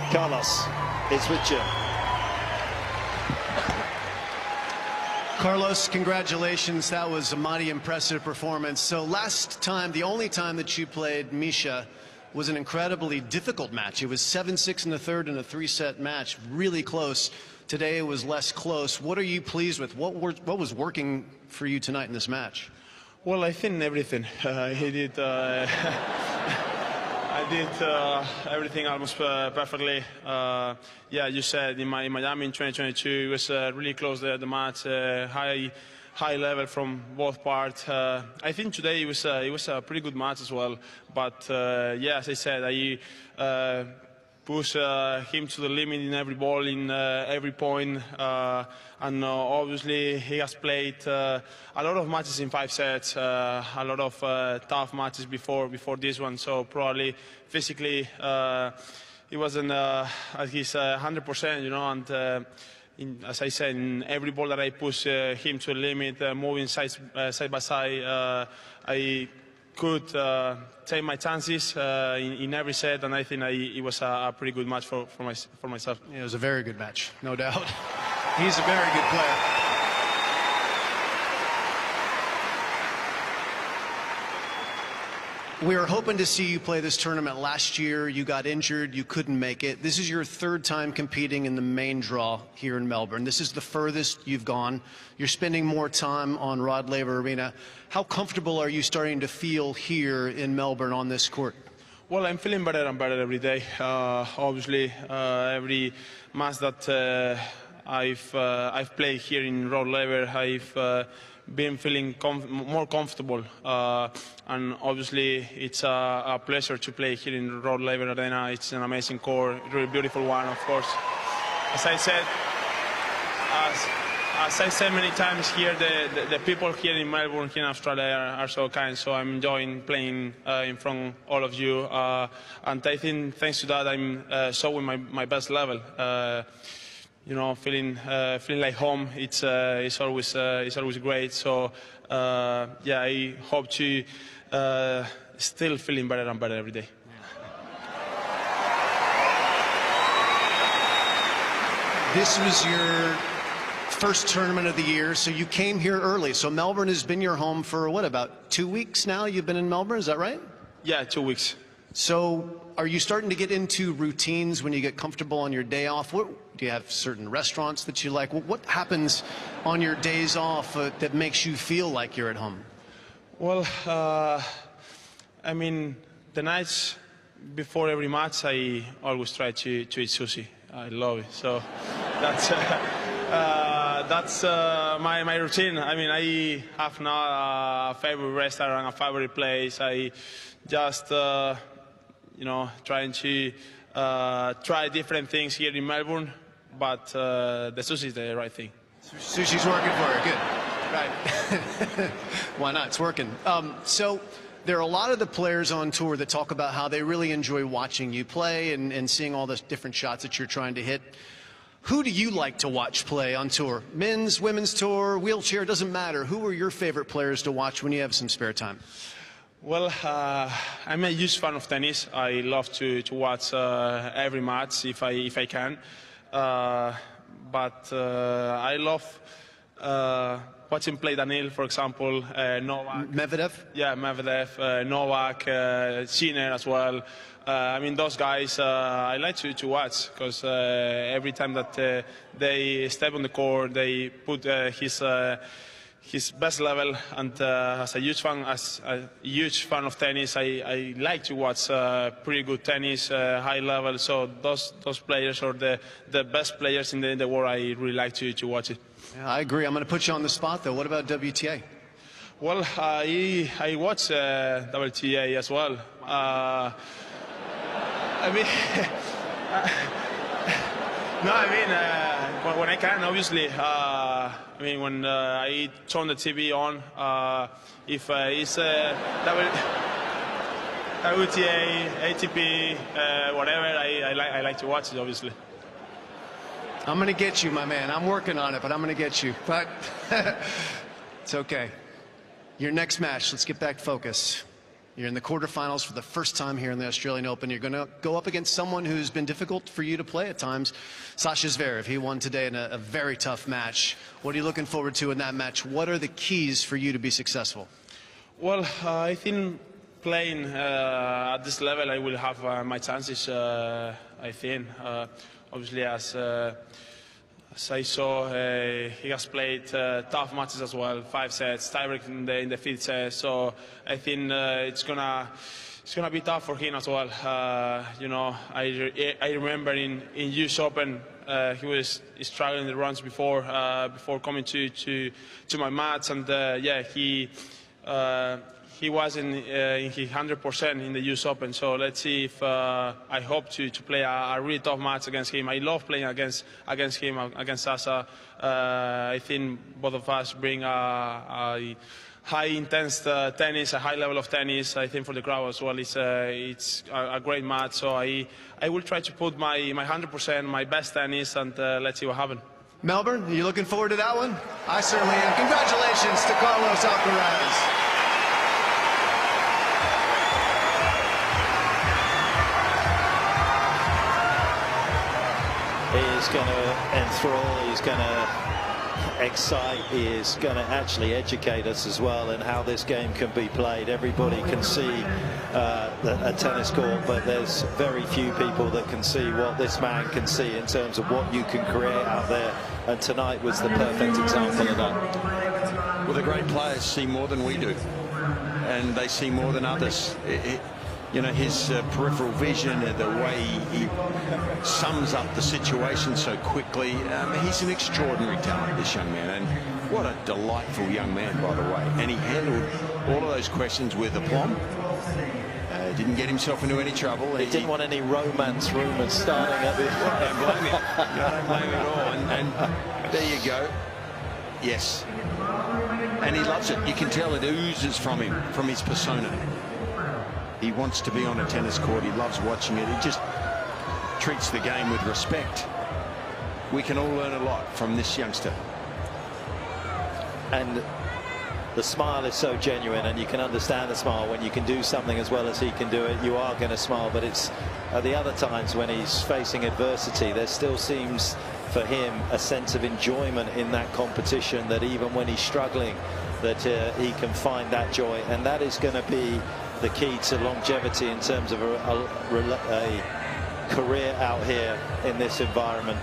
Carlos is with Jim. Carlos, congratulations. That was a mighty impressive performance. So last time, the only time that you played Misha was an incredibly difficult match. It was 7-6 in the third in a 3-set match, really close. Today it was less close. What are you pleased with? What was working for you tonight in this match? Well, I think everything. He did. I did everything almost perfectly. Yeah, you said in Miami in 2022, it was really close the match, high high level from both parts. I think today it was a pretty good match as well. But yeah, as I said, I push him to the limit in every ball, in every point, and obviously he has played a lot of matches in 5 sets, a lot of tough matches before this one. So probably physically he wasn't at his 100%, you know. And as I said, in every ball that I push him to the limit, moving side by side, I could take my chances in every set, and I think it was a pretty good match for myself. Yeah, it was a very good match, no doubt. He's a very good player. We were hoping to see you play this tournament last year. You got injured, you couldn't make it. This is your 3rd time competing in the main draw here in Melbourne. This is the furthest you've gone. You're spending more time on Rod Laver Arena. How comfortable are you starting to feel here in Melbourne on this court? Well, I'm feeling better and better every day. Obviously, every match that I've played here in Rod Laver, I've been feeling more comfortable, and obviously it's a pleasure to play here in Rod Laver Arena. It's an amazing court, really beautiful one, of course. As I said many times here, the people here in Melbourne, here in Australia, are so kind. So I'm enjoying playing in front of all of you, and I think thanks to that I'm showing my best level. You know, feeling like home. It's always great. So yeah, I hope to still feeling better and better every day. This was your first tournament of the year, so you came here early. So Melbourne has been your home for what, about 2 weeks now? You've been in Melbourne, is that right? Yeah, 2 weeks. So are you starting to get into routines when you get comfortable on your day off? Do you have certain restaurants that you like? What happens on your days off that makes you feel like you're at home? Well, I mean, the nights before every match, I always try to eat sushi. I love it. So that's my routine. I mean, I have not a favorite restaurant, a favorite place. I just you know, trying to try different things here in Melbourne, but the sushi is the right thing. Sushi's working for you, good. Right. Why not? It's working. So there are a lot of the players on tour that talk about how they really enjoy watching you play and seeing all the different shots that you're trying to hit. Who do you like to watch play on tour? Men's, women's tour, wheelchair, doesn't matter. Who are your favorite players to watch when you have some spare time? Well, I'm a huge fan of tennis. I love to watch every match if I can. But I love watching play Daniil, for example, Novak. Medvedev? Yeah, Medvedev, Novak, Cain as well. I mean, those guys I like to watch because every time that they step on the court, they put his best level. And as a huge fan of tennis, I like to watch pretty good tennis, high level. So those players are the best players in the world. I really like to watch it. Yeah, I agree. I'm going to put you on the spot, though. What about WTA? Well, I watch WTA as well. I mean, no, I mean, when I can, obviously. I mean, when I turn the TV on, if it's WTA, ATP, whatever, I like to watch it, obviously. I'm going to get you, my man. I'm working on it, but I'm going to get you. But it's okay. Your next match, let's get back focus. You're in the quarterfinals for the first time here in the Australian Open. You're going to go up against someone who's been difficult for you to play at times, Sasha Zverev. He won today in a very tough match. What are you looking forward to in that match? What are the keys for you to be successful? Well, I think playing at this level, I will have my chances, I think. Obviously, as as I saw, he has played tough matches as well, 5 sets, tiebreak in the 5th set. So I think it's gonna be tough for him as well. You know, I remember in US Open he was struggling the runs before coming to my match, and yeah, he was in his 100% in the US Open. So let's see if I hope to play a really tough match against him. I love playing against him, against Sasa. I think both of us bring a high intense tennis, a high level of tennis. I think for the crowd as well, it's a great match. So I will try to put my 100%, my best tennis, and let's see what happens. Melbourne, are you looking forward to that one? I certainly am. Congratulations to Carlos Alcaraz. He's going to enthrall, he's going to excite, he is going to actually educate us as well in how this game can be played. Everybody can see a tennis court, but there's very few people that can see what this man can see in terms of what you can create out there, and tonight was the perfect example of that. Well, the great players see more than we do, and they see more than others. You know, his peripheral vision, the way he sums up the situation so quickly. He's an extraordinary talent, this young man, and what a delightful young man, by the way. And he handled all of those questions with aplomb. Didn't get himself into any trouble. He didn't want any romance rumours starting at the... I don't blame him. I don't blame him at all. And there you go. Yes. And he loves it. You can tell it oozes from him, from his persona. He wants to be on a tennis court. He loves watching it. He just treats the game with respect. We can all learn a lot from this youngster. And the smile is so genuine, and you can understand the smile. When you can do something as well as he can do it, you are going to smile. But it's at the other times when he's facing adversity, there still seems for him a sense of enjoyment in that competition, that even when he's struggling, that he can find that joy. And that is going to be the key to longevity in terms of a career out here in this environment.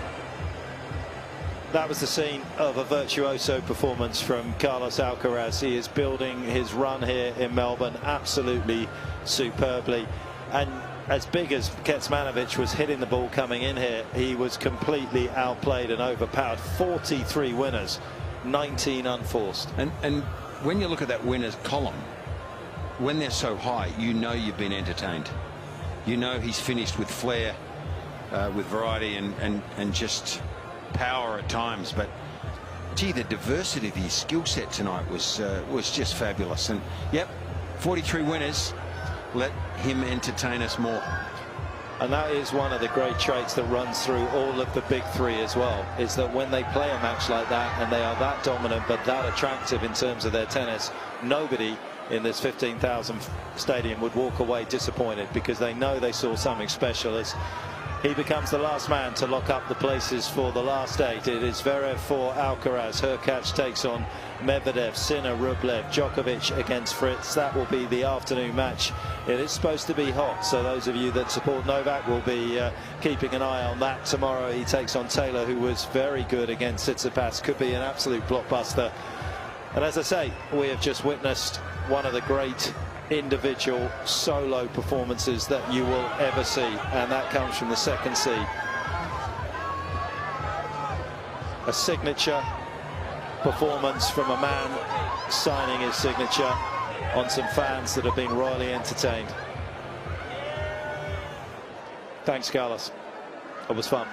That was the scene of a virtuoso performance from Carlos Alcaraz. He is building his run here in Melbourne absolutely superbly. And as big as Kecmanovic was hitting the ball coming in here, he was completely outplayed and overpowered. 43 winners, 19 unforced. And when you look at that winners column, when they're so high, you know you've been entertained. You know he's finished with flair, with variety and just power at times. But gee, the diversity of his skill set tonight was just fabulous. And yep, 43 winners. Let him entertain us more. And that is one of the great traits that runs through all of the big three as well, is that when they play a match like that and they are that dominant but that attractive in terms of their tennis, nobody in this 15,000 stadium would walk away disappointed, because they know they saw something special. As he becomes the last man to lock up the places for the last 8. It is Zverev for Alcaraz. Hurkacz takes on Medvedev, Sinner, Rublev, Djokovic against Fritz. That will be the afternoon match. It is supposed to be hot, so those of you that support Novak will be keeping an eye on that. Tomorrow he takes on Taylor, who was very good against Tsitsipas. Could be an absolute blockbuster. And as I say, we have just witnessed one of the great individual solo performances that you will ever see, and that comes from the second seed. A signature performance from a man signing his signature on some fans that have been royally entertained. Thanks, Carlos. It was fun.